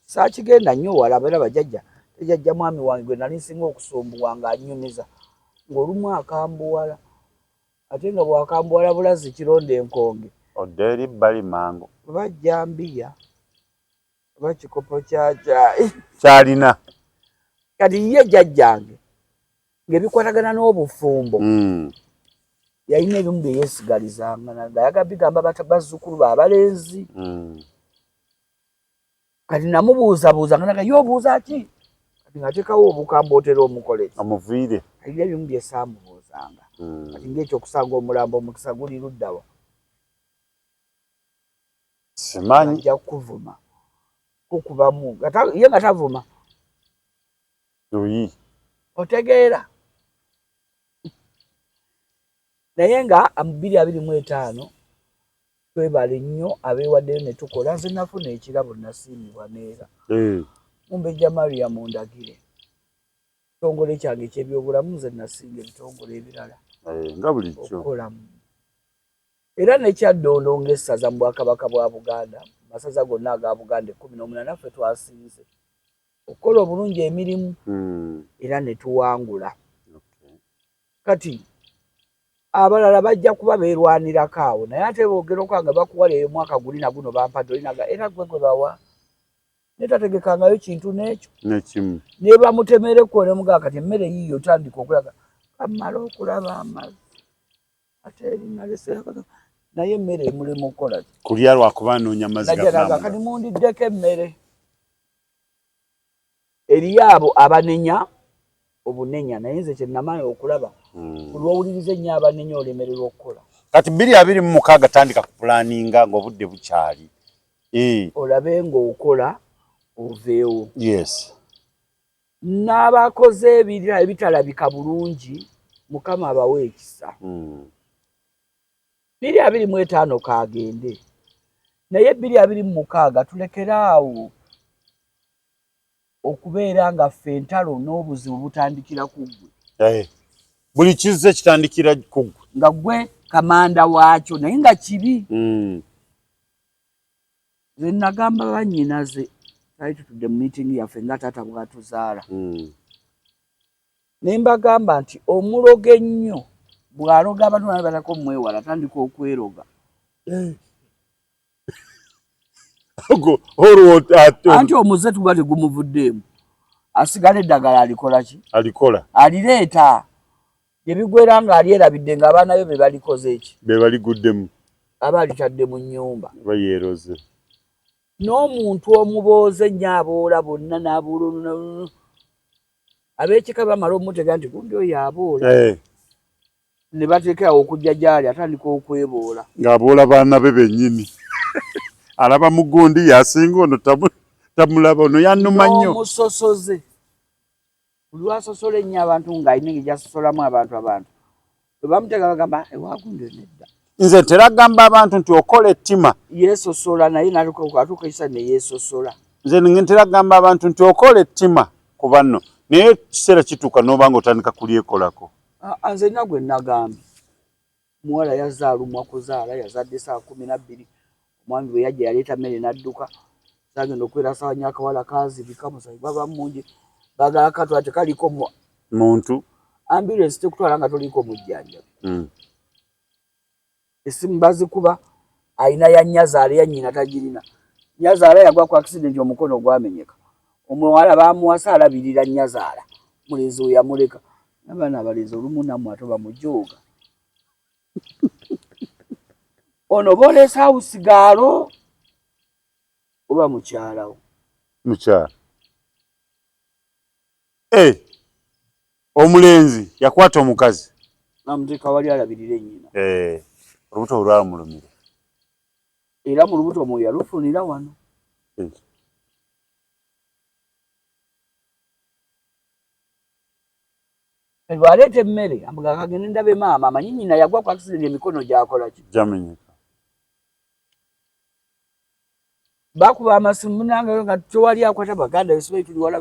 saakigenda nnyo wala abeera bajjajja tejajja mwami wange gwe nali nsinga okusumbuwa nga annyumiza ng'olumu akambuwala ate nga bw'akambuwala bulazi kironda enkonge odde eri bbali mango bajjambiya oba kikopo kyakyayi kyalina kati ye jjajjange ng'ebikwatagana n'obufumbo yalina ebimu bye yeesigalizanga nga yaga bigamba bazzukulu be abalenzi kati namubuuzabuuza nga naga y'obuuza ki kati ng'ateekawo obukamba otera omukole omuviire alina ebimu bye saamubuuzanga kati ng'ekyokusanga omulambo omukisa guli luddawa simanyi ajja kukuvuma kukubamu ye nga tavuma luyi otegeera naye nga 2025 twebale nnyo abeewaddeyo ne tukola nze nafuna ekirabo nasiimibwa neera Mumbejja Maria mundagire kitongole kyange eky'ebyobulamu nze nasinga ebitongole ebirala nga bulijjo okukolamu era nekyaddondo ng'essaza mu Bwakabaka bwa Buganda masaza gonna aga Buganda 18 naffe twasinze okukola obulungi emirimu era ne tuwangula kati abalala bajja kuba beerwanirako awo naye ate boogera okwanga bakuwala eyo mwaka guli na guno bampadde olinaga era gwe gwe bawa netategekangayo kintu n'ekyo nekimu ne bamutemereko ne mugaa kati emmere yiiyo otandika okulaga kamala okulaba amazzi ate erinalesera naye emmere emulemu okukola kulya lwakuba noonya mazzi gafuna kati mundiddeko emmere eriyo abo abanenya obunenya naye nze kye namaanyi okulaba kulwowuliriza ennyo abanenya olemererwa okukola kati 2026 tandika kupulaninga ng'obudde bukyali olabe ng'okola oveewo yes n'abakoze ebitalabika bulungi Mukama abawe ekisa 2025 kagende naye 2026 tulekeraawo okubeera nga ffe entalo n'obuzibu butandikira ku ggwe buli kizze kitandikira ku ggwe nga ggwe kamanda waakyo naye nga kibi ze nagamba bannyinaze twali tutudde mu meeting yaffe nga taata bw'atuzaala ne mbagamba nti omuloga ennyo bw'aloga abantu naye batako mwewala atandika okweroga anti omuze tuba tegumuvuddeemu asigala eddagala alikola ki alireeta ebigwera nga alyerabidde ng'abaana be be balikoze eki be baliguddemu aba alitadde mu nnyumba bayeeroze n'omuntu omubooze nnyo aboola bonna n'aboola ab'ekika bamala omutega nti gundi oyo aboola ne bateekerawo okujja gy'ali atandika okweboola ng'aboola baana be bennyini alaba mugundi yasinga ono tamulaba ono yannuma nnyo n'omusosoze lwasosola ennyo abantu ng'alina engejasosolamu abantu bwe bamuteeka bagamba ewagunde nedda nze teragamba abantu nti okola ettima yeesosola naye atuukaisa ne yeesosola nze nteragamba abantu nti okola ettima ku banno naye kiseera kituuka n'oba nga otandika kulyekolako nze nina gwe nagambye muwala yazaalumwa kuzaala yazadde saa 12 omwami bwe yajja yaleeta mmere n'adduka sagenda okwera sawanya akawala kaazibika musayi baba mungi bagala katwala tekaliko muntu ambulensi tekutwala nga toliko mujjanjabi esimu bazikuba ayina ya nnyazaala ya nnyina tagirina nnyazaala yagwa ku accident omukono gwamenyeka omuwala bamuwasa alabirira nnyazaala mulenzi we yamuleka nabaana abalenzi olumu nammwe ate bamujooga ono boolesa awusigaalo oba mukyalawo mukyala omulenzi yakwata omukazi namuteeka wali alabirira ennyina olubuto olwamulumira era mu lubuto omwo yalufunira wano lwaleeta emmere ambuga kagende ndabe maama amanyi nnyina yagwa ku accident emikono gyakola ki jamenyeka bakuba amasimu nange nga tewali akwata baganda besibe tuli wala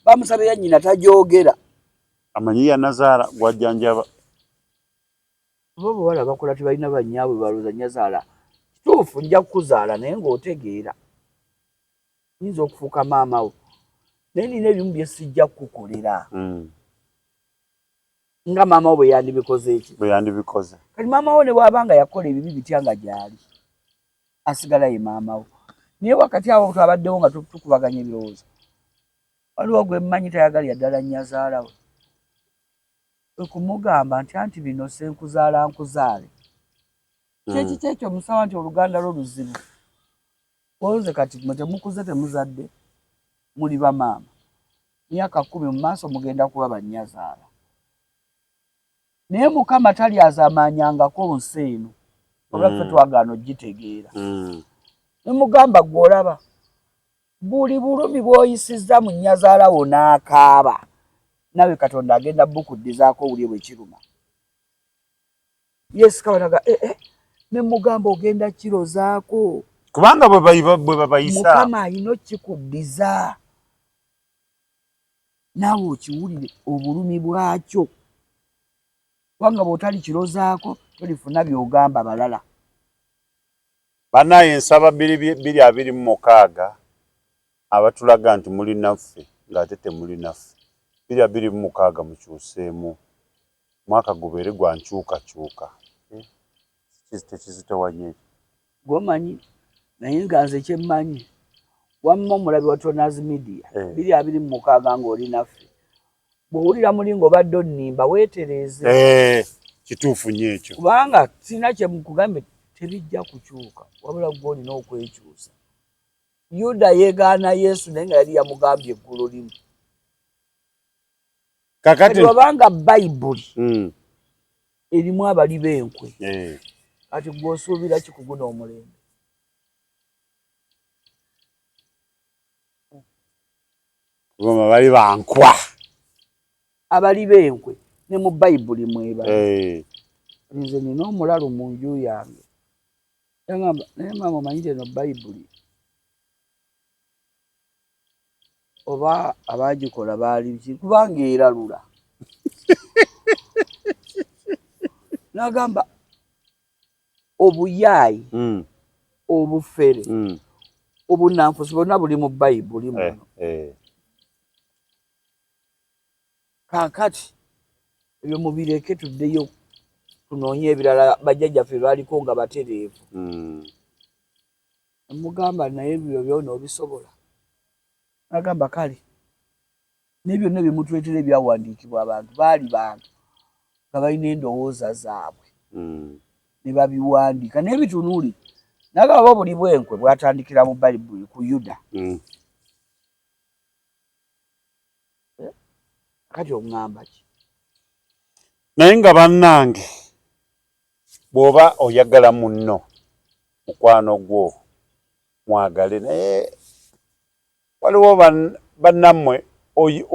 bamusaba ya nnyina tajogera amanyi ya Nazaala gwajjanjaba bo bwala bakola tibalina bannyaabwe balooza Nyazaala kituufu nja kukuzaala naye ng'otegeera nyinza okufuuka maama wo naye nina ebimu bye sijja kukukolera nga maama wo bwe yandibikoze eki bwe yandibikoze kati maama wo ne bw'abanga yakola ebibi bitya nga gyali asigala ye maama wo naye wakati awo twabaddewo nga tukubaganya ebirowoozo waliwo gwe mmanyi tayagalya ddala Nyazaala we okumugamba nti anti bino senkuzaala nkuzaale kyekiki ekyo musawa nti oluganda lwo luzibu olowooza kati mwe temukuze temuzadde muli bamaama myaka 10 mu maaso mugenda kuba Bannyazaala naye Mukama talyazaamaanyangako nsi eno olwaffe twagaana ogitegeera nemugamba gw'olaba buli bulumi bw'oyisizza mu Nnyazaala wo n'akaaba nawe Katonda agenda bukuddizaako owulye bwe kiruma Yesu kabanaga ne mugamba ogenda kirozaako kubanga bwe babayisa Mukama alina okikuddiza naawe okiwulire obulumi bwakyo kubanga bw'otali kirozaako tolifuna by'ogamba balala banaye ensaba 226 abatulaga nti muli naffe ng'ate temuli naffe 226 mukyuseemu mwaka gubeere gwa nkyukakyuka tekizitawanye gwomanyi naye nga nze kyemmanyi wamma omulabi wa Tronaz Media 226 ng'oli naffe bw'owulira muli ng'obadde onnimba weetereeze kituufu nnyo ekyo kubanga sirina kye mukugambye tebijja kukyuka wabula gw'olina okwekyusa Yuda yeegaana Yesu naye nga yali yamugambye eggulu limu kakati wabanga Bayibuli erimu abali b'enkwe kati gw'osuubira kikuguna omulembe goma bali bankwa abali b'enkwe ne mu Bayibuli mwebali nze nina omulalu mu nju yange yangamba naye maama omanyite eno Bayibuli oba abagikola baali ki kubanga eralula nagamba obuyaayi obufere obunanfusi bwonna buli mu Bayibuli muno kaakati ebyo mubireke tuddeyo tunoonye ebirala bajjajjaffe baaliko nga batereevu mugamba naye ebyo byona obisobola agamba kale n'ebyo byonna bimutwetera ebyawandiikibwa abantu baali bantu nga balina endowooza zaabwe ne babiwandiika naye bitunuuli nagamba buli bwenkwe bwatandikira mu Bayibuli ku Yuda kati oŋŋamba ki naye nga bannange bw'oba oyagala munno mukwano gwo mwagale naye waliwo bannammwe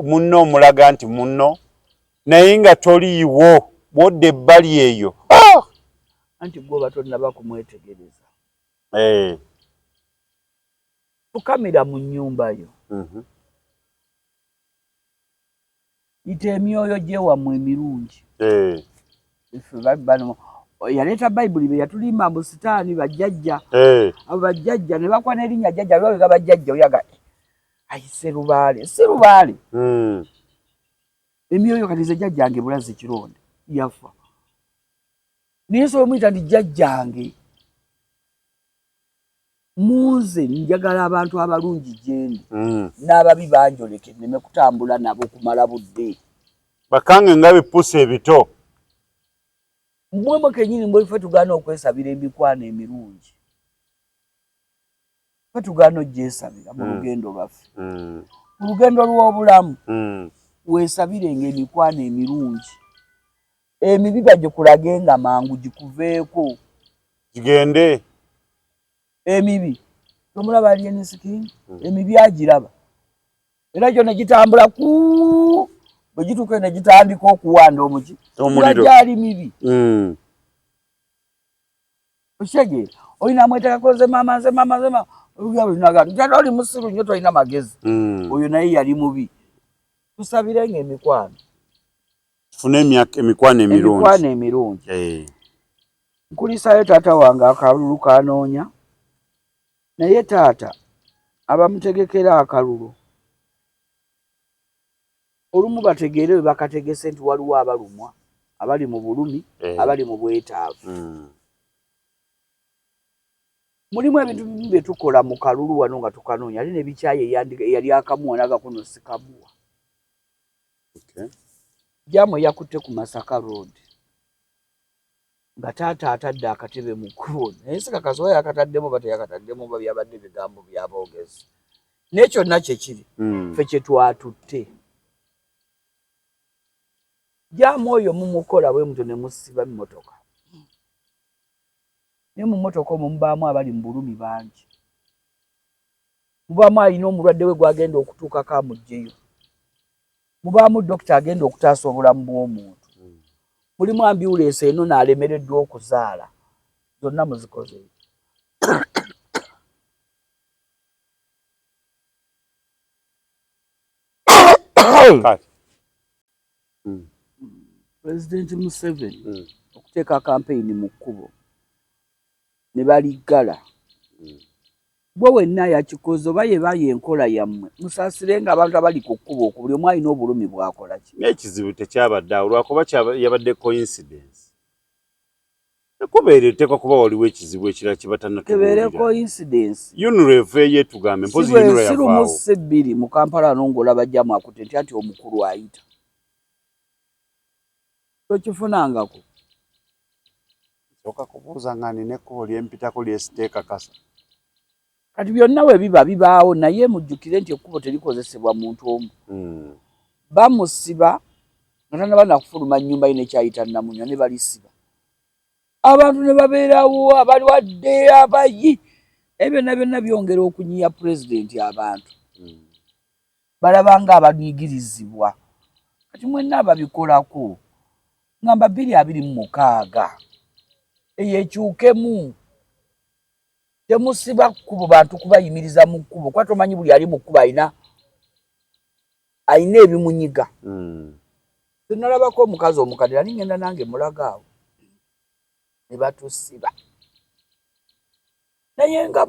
munno omulaga nti munno naye nga toliiwo bwodde ebbali eyo anti gwe batonnaba kumwetegereza tukamira mu nnyumba yo yita emyoyo gyewammwe emirungi yaleeta bayibuli be yatulimba mbu sitaani bajjajja abo bajjajja ne bakwa n'erinnya jjajja lwawega bajjajja oyaga ayise lubaale si lubaale emyoyo kati ze jjajjange bulazi kironde yafa naye sobola muyita nti jjajjange muze njagala abantu abalungi gyendi n'ababi banjoleke nneme kutambula nabo kumala budde bakange nga bipusa ebito mmwe kennyini mbwefe tugaana okwesabira emikwano emirungi fe tugaana ogyesabira mu lugendo lwaffe mu lugendo lw'obulamu weesabirenga emikwano emirungi emibi bagikulage nga mangu gikuveeko gigende emibi tomulaba alienisiki emibi agiraba era gyo negitambula ku bwe gituuka ne gitandika okuwanda omuki gyali mibi okyegera olina mwetekako nze maama olugaa oli musiru nnyo tolina magezi oyo naye yali mubi tusabirenga emikwano tufune emikwano emirungi nkulisayo taata wange akalulu kanoonya naye taata abamutegekera akalulu olumu bategeere we bakategese nti waliwo abalumwa abali mu bulumi abali mu bwetaavu mulimu ebintu bimu bye tukola mu kalulu wano nga tukanoonya ali nebikyayi eyali akamuwa n'agakono sikabuwa jamu yakutte ku Masaka Road nga taata atadde akatebe mu kkubo naye sikakasobola yakataddemu bate yakataddemu oba byabadde bigambo byaboogezi naye kyonna kyekiri ffe kye twatutte jamu oyo mumukola bwe muto ne musiba mmotoka naye mu mmotoka omwo mubaamu abali mu bulumi bangi mubaamu alina omulwadde we gwagenda okutuukako amuggyeyo mubaamu dokita agenda okutaasa obulamu bw'omuntu mulimu ambyulensi eno n'alemereddwa okuzaala zonna muzikoze President Museveni okuteeka kampeyini mu kkubo ne baliggala bwe wenna yakikoze oba yeba yenkola yammwe musaasirenga abantu abali ku kkubo okwo buli omu alina obulumi bwakola ki n'ekizibu tekyabadde awo lwakuba yabadde coincidence ekubeera eteekwa kuba waliwo ekizibu ekirala kibeere coincidence UNREV yeetugambe mpozi UNREV yavaawo sirumu sebbiri mu Kampala n'ongolaba jjamu akutte nti ati omukulu ayita tokifunangako soka kubuuza nga nina ekkubo lyempitako lyesiteeka kasa kati byonna we biba bibaawo naye mujjukire nti ekkubo terikozesebwa muntu omu bamusiba nga tanaba nakufuluma nnyumba ye nekyayita namunywa ne balisiba abantu ne babeerawo abalwadde abayi ebyo byonna byongera okunyiya pulezidenti abantu balaba nga abanyigirizibwa kati mwenna ababikolako ngamba 226 eyekyukemu temusiba kkubo bantu kubayimiriza mu kkubo kwa tomanyi buli ali mu kkubo ayina ebimunyiga tenalabako omukazi omukadde ali ngenda nange mulagaawo ne batusiba naye nga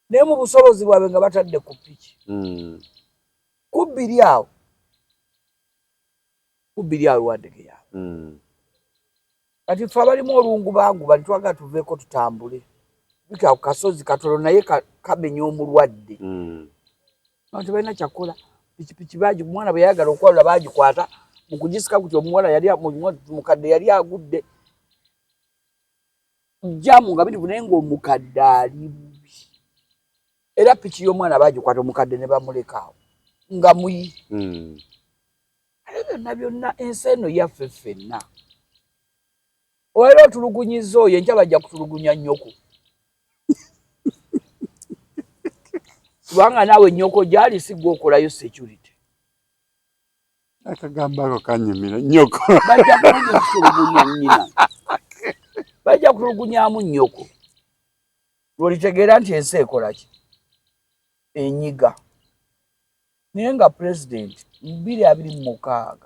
naye mu busobozi bwabwe nga batadde ku piki kubbiri awo wadege yawe kati ffe abalimu olungu banguba nitwaga tuveeko tutambule bika ku kasozi katono naye kamenya omulwadde abantu balina kyakola pikipiki omwana bwe yayagala okwalula bagikwata mu kugisika kuti omuwala yali mukadde yali agudde jamu nga biri naye ng'omukadde ali bubi era piki y'omwana bagikwata omukadde ne bamulekaawo nga muyi byonna ensi eno yaffe ffenna olwo otulugunyiza oyo enkya bajja kutulugunya nnyoko kubanga nawe nnyoko gyali si gwe okolayo security. Akagambako kanyumira nnyoko. Bajja kutulugunyaamu nnyoko. Lwolitegeera nti ensi ekola ki? Enyiga. Naye nga pulezidenti 2026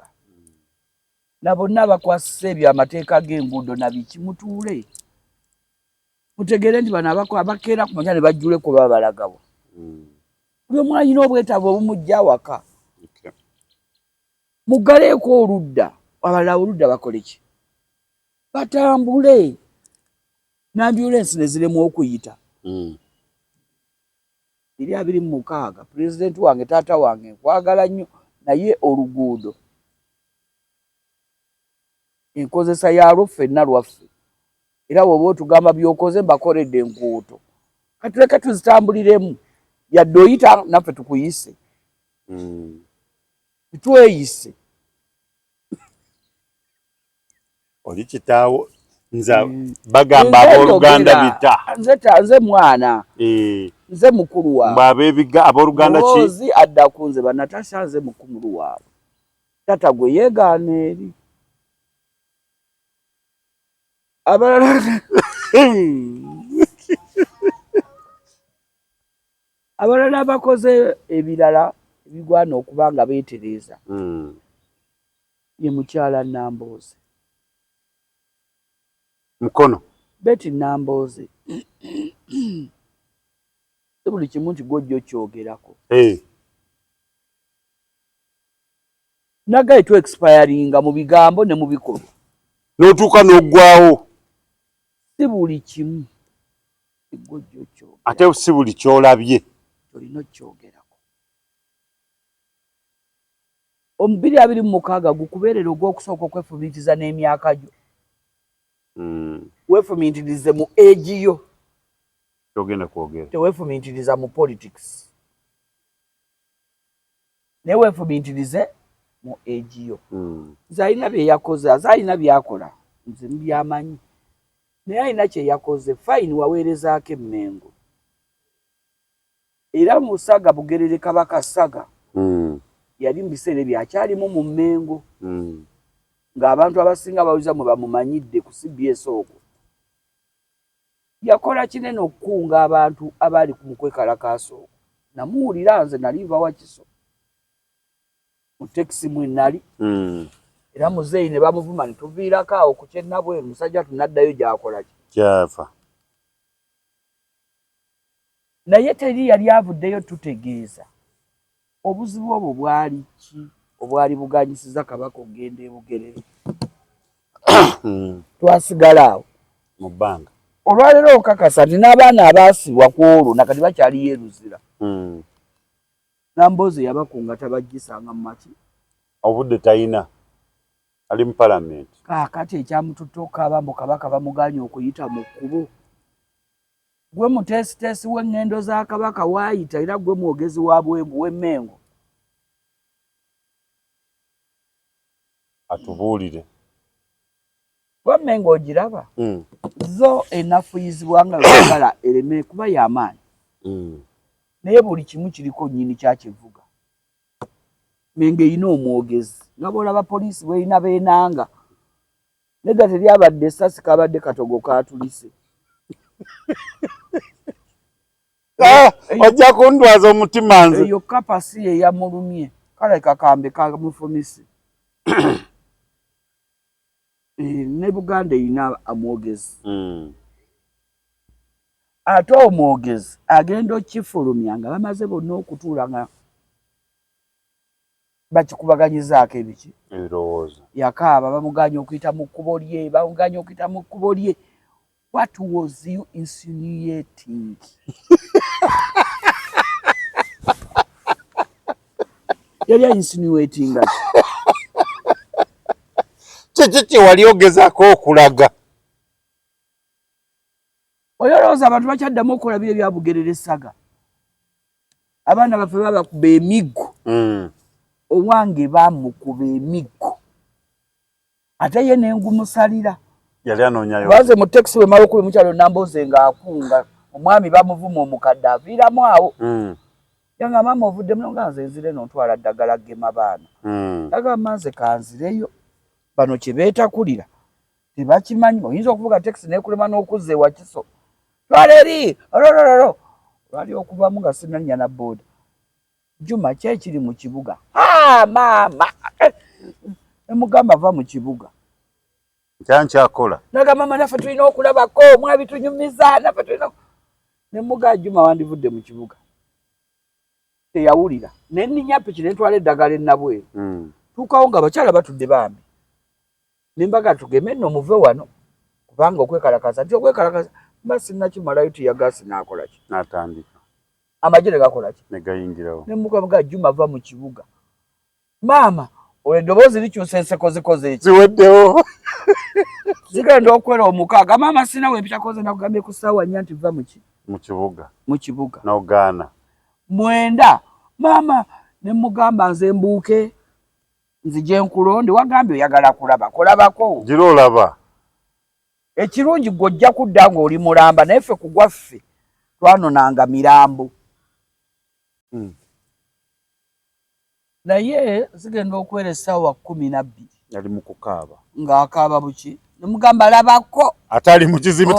na bonna bakwasisa ebyo amateeka g'enguudo na biki mutuule. Mutegeere nti bano abakeera ku manya ne bajjule ku baba balagawo. Buli omu alina obwetaavu obumujja awaka. Muggaleeko oludda, abalala oludda bakole ki? Batambule. N'ambulensi ne ziremu okuyita. 2026 pulezidenti wange taata wange nkwagala nnyo naye oluguudo enkozesa yalwo ffenna lwaffe. Era bw'oba otugamba by'okoze mbakoledde enkuuto. Katuleke tuzitambuliremu. Yadde oyita naffe tukuyise. Tweyise. Oli kitaawo nza bagamba abooluganda bita. Nze mwana. Nze mukulu waabwe. Mb'abeebiga abooluganda ki? Muhoozi adda kunze Banatasha nze mukulu waabwe. Tata gwe yeegaana eri. Abalala bakoze ebirala ebigwana okuba nga beetereza. Ye mukyala Nambooze. Mukono. Betty Nambooze. Buli kimu nti gw'ojja okyogerako. Nagaye tu expiringa mu bigambo ne mu bikolwa. N'otuuka n'oggwawo. Si buli kimu gw'ojja okyogera. Ate si buli ky'olabye. Olina okyogerako. 2026 gukubeerera ogw'okusooka okwefumiitiriza n'emyaka gyo. Weefumiitirize mu age yo. Kyogenda kwogera. Teweefumiitiriza mu politics. Naye weefumiitirize mu age yo. Nze alina bye yakoze, aze alina byakola. Nze mbyamanyi. Naye alina kye yakoze, fine waweerezaako emmengo. Era mu Saga Bugerere Kabaka Saga. Yali mu biseera ebyakyalimu mu Mmengo. Ng'abantu abasinga bawuliza mwe bamumanyidde ku CBS okwo. Yakola kinene okukunga abantu abali ku mukwekalakaasa okwo. Namuwulira nze naliva Wakiso. Mu tekisi mwe nali. Era muzeeyi ne bamuvuma ne tuviirako awo ku Kyennabweru musajja tunaddayo gy'akola ki? Kyafa. Naye teri yali avuddeyo tutegeeza. Obuzibu obwo bwali ki? Obwali buganyisiza Kabaka okugenda e Bugerere. Twasigala awo. Mu bbanga. Olwaleero okakasa nti n'abaana abaasibwa ku olwo nakati bakyali Yeruzira. Nambooze yabakunga tabaggisanga mu maki. Obudde tayina. Ali mu palamenti. Kaakati ekyamututtuka abambo Kabaka bamuganye okuyita mu kkubo. Gwe muteesiteesi w'engendo za Kabaka waayita era gwe mwogezi wa bwembu w'emmengo. Atubuulire. W'emmengo ogiraba? Zo enafuyizibwa nga lwagala ereme kuba y'amaanyi. Naye buli kimu kiriko nnyini kyakivuga. Mmengo erina omwogezi. Nga bw'olaba poliisi bw'erina beenanga. Nega teryabadde essasi kabadde katogo kaatulise. Ojja kundwaza omutima nze. Eyo kapasi ye yamulumye. Kale kakambe kamufumisi. Ne Buganda erina amwogezi. Ate omwogezi agenda okifulumya nga bamaze bonna okutuula nga bakikubaganyizaako ebiki. Ebirowoozo. Yakaaba bamuganya okuyita mu kkubo lye, bamuganya okuyita mu kkubo lye. What was you insinuating? Yali insinuating ati. Kiki wali ogezaako okulaga? Oyolooza abantu bakyaddamu okulabira ebya Bugerere Saga. Abaana baffe babakuba emiggo. Owange bamukuba emiggo. Ate ye n'engumusalira. Yali anoonyayo. Baze mu tekisi we malo kubi mukyalo Nambooze ng'akunga. Omwami bamuvuma omukadde aviiramu awo. Yanga mama ovudde mnonga nze nzire n'otwala ddagala gema baana. Daga manze kanzireyo. Bano kibeeta kulira. Tebakimanyi oyinza okuvuga taxi nekulema n'okuzza ewa Kiso. Twala eri ololololo. Lwali okuvamu nga sinanya na boda. Juma kyekiri mu kibuga. Mama. Emugamba va mu kibuga. Kyankyakola. Naga mama naffe tulina okulabako mwabi tunyumiza naffe tulina. Ne muga Juma wandivudde mu kibuga. Teyawulira. Ne nninya piki ne ntwala eddagala ennabweru. Tuukawo nga abakyala batudde bambi. Nimbaga tugeme nno muve wano. Kubanga okwekalakaza nti okwekalakaza mba sinnakimalayo tiyagasi n'akola ki. N'atandika. Amagye gakola ki. Ne gayingirawo. Ne muga Juma va mu kibuga. Mama eddoboozi likyusa enseko zikoze eki. Ziweddewo. Zigenda okwera omukaaga. Mama sinawe ebitakoze nakugambye ku ssaawa nnya nti va mu ki. Mu kibuga. Mu kibuga. N'ogaana. 9 mama ne mugamba nze mbuuke nzije nkulonde wagambye oyagala kulaba kulabako gira olaba ekirungi gojja kudda ng'oli mulamba naye ffe kugwaffe twanonanga mirambo naye zigenda okwera essaawa 12 yali mu kukaaba ng'akaaba buki nemugamba labako atali mu kizimbe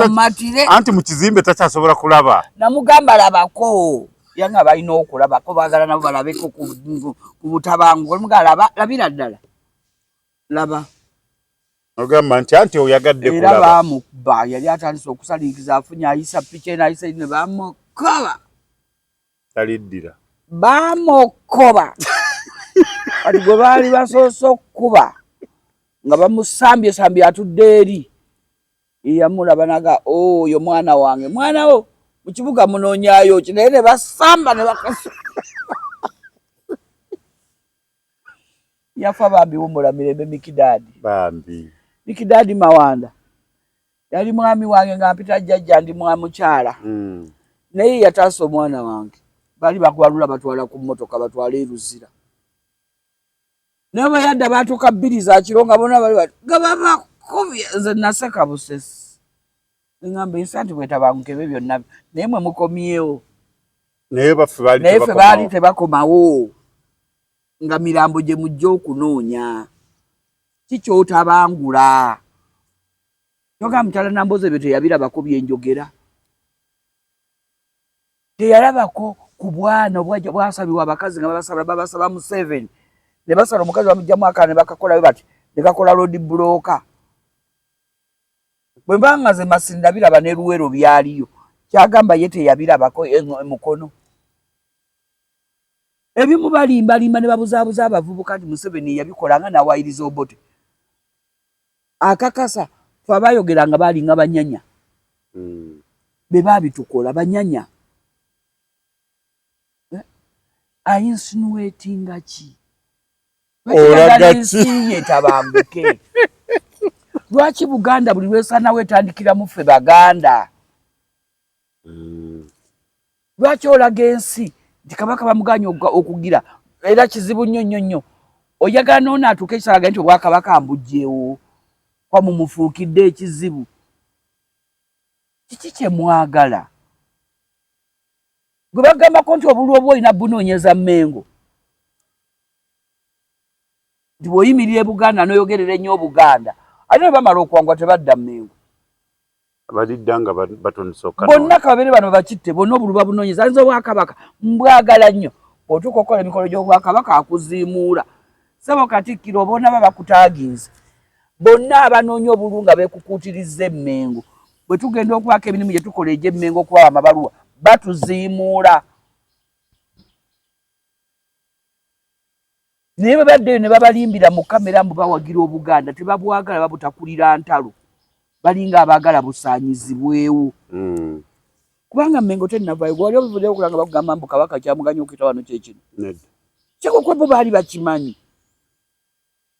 anti mu kizimbe takyasobola kulaba namugamba labako yanga balina okulaba ko baagala nabo balabeko ku butabangu olumugala labira ddala laba ogamba nti oyagadde kulaba era bamukuba yali atandise okusaliikiza afunye ayisa piki ayisa ne bamukoba taliddira bamukoba kati gwe baali basoose okukuba nga bamusambye atudde eri yamulaba naga oyo mwana wange mwana wo mu kibuga munoonyaayo ki naye ne basamba ne bakasa yafa bambi wumula mirembe Mikidadi Mawanda yali mwami wange nga mpita jjajja ndi mukyala naye yataasa omwana wange bali bakwalula batwala ku mmotoka batwala eruzira naye bayadda baatuuka 2 za kiro nga bonna bali nga babakubye nze naseka busesi ngamba insanti bwetabanguke byonna naye mwe mukomyewo naye baffe baali tebakomawo nga mirambo gye mujja okunoonya kikyotabangula yoga mutala namboze byo teyabirabako byenjogera teyalabako ku bwana bwasabibwa abakazi nga babasaba mu 7 ne basala omukazi bamujjamu akaana ne bakakola bati ne kakola road broker bwe mbanga ze Masinda biraba ne Luwero byaliyo kyagamba yete yabirabako emukono ebimu balimba ne babuzaabuza abavubuka nti Museveni yabikola nga nawayiriza Obote akakasa fa bayogeranga balinga banyanya be babitukola banyanya ayinsinuatinga ki olagaki yetabanguke lwaki Buganda buli lwesana wetandikira mu ffe Baganda lwaki olaga ensi nti Kabaka bamuganya okugira era kizibu nnyo oyagala noona atuuka ekisalaga nti Obwakabaka mbujjeewo kwa mumufuukidde ekizibu kiki kye mwagala gwe bagambako nti obululu obwo olina bunoonyeza Mmengo nti bw'oyimirira e Buganda n'oyogerera ennyo Buganda ate bamala okuwangwa tebadda Mmengo balidda nga batonisooka bonna kabere bano bakitte bonna obululu babunoonyeza ayinza Obwakabaka mbwagala nnyo bw'otuuka okukola emikolo gy'Obwakabaka akuziimuula Ssebo Katikkiro obona baba bakutaaginze bonna abanoonya obululu nga beekukuutirizza Mmengo bwe tugenda okubaako emirimu gye tukola egy'Emmengo okubawa amabaluwa batuziimuula naye bwe baddeyo ne babalimbira mu kamera mbu bawagira Obuganda tebabwagala babutakulira ntalo balinga abaagala busaanyizibwewo kubanga Mmengo tennavaayo gwali obuvuddeyo okulanga bakugamba mbu Kabaka kyamuganya okuyita wano kyekino kyekokwe bo baali bakimanyi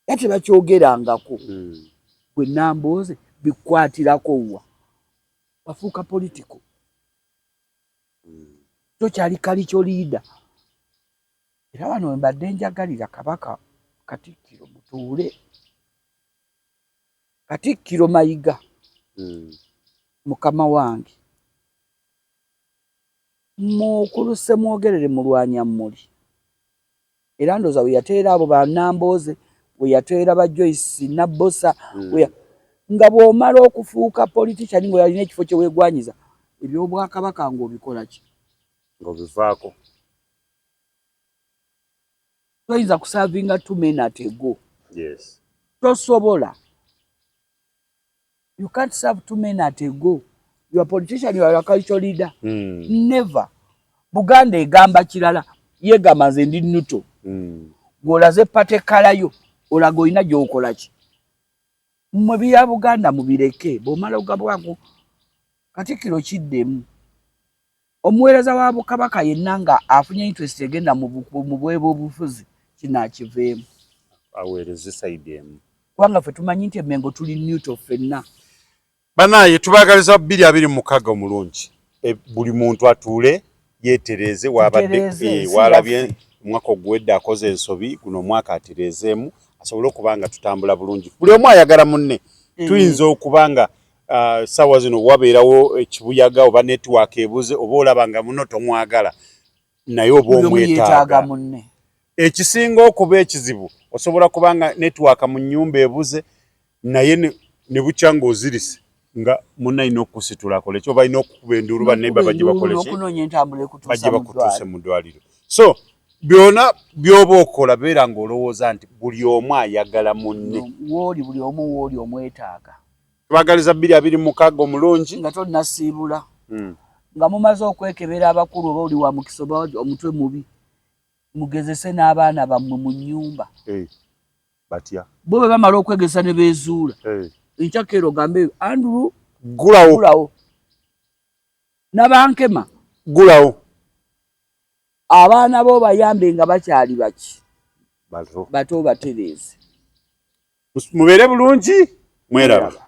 era tebakyogerangako gwe Nambooze bikwatirako wa wafuuka politiko tokyali kalicho liida era wano we mbadde njagalira Kabaka Katikkiro mutuule Katikkiro Mayiga mukama wange mukulu Ssemwogerere mulwanya mmuli era ndoza we yateera abo bannamboze we yateera ba Joyce Nabbosa nga bw'omala okufuuka politician ngo yalina ekifo kye weegwanyiza eby'obwakabaka ng'obikola ki ng'obivaako toyinza kusavinga 2 minutes ago. Yes. Tosobola. You can't serve 2 minutes ago. You are a politician, you are a cultural leader. Never. Buganda egamba kirala yegamba nze ndi Nuto. Golaze patekalayo olaga olina gy'okola ki. Mmwe bya Buganda mubireke bw'omala ogabwako Katikkiro kiddemu. Omuweereza wa Bukabaka yenna nga afunye interest egenda mu bwebufuzi kinaakiveemu. Aweereze side emu. Kubanga ffe tumanyi nti Emmengo tuli Nuto ffenna. Banaye tubaagaliza 2026 omulungi. Buli muntu atuule yeetereze wabadde walabye omwaka oguwedde akoze ensobi guno omwaka atereezeemu asobole okuba nga tutambula bulungi. Buli omu ayagala munne. Tuyinza okuba nga sawa zino wabeerawo ekibuyaga oba network ebuze oba olaba nga muno tomwagala naye oba omwetaaga. Ekisinga okuba ekizibu osobola kubanga network mu nnyumba ebuze naye ne bukya ng'ozirise nga munayina okusitulako lekyo balina okukuba enduulu bannemba bajje bakole ki bajje bakutuuse mu ddwaliro. So byonna byoba okola beera ng'olowooza nti buli omu ayagala munne. Wooli buli omu wooli omwetaaga. Tubagaliza 2026 omulungi nga tonnasiibula nga mumaze okwekebera abakulu oba oli wa mukisa oba omutwe mubi mugezese n'abaana bammwe mu nnyumba batya bo bwe bamala okwegesa ne beezuula enkyakero gambe Andrew gulawo n'abankema gulawo abaana bo bayambe nga bakyali baki bato batereeze mubeere bulungi mweraba.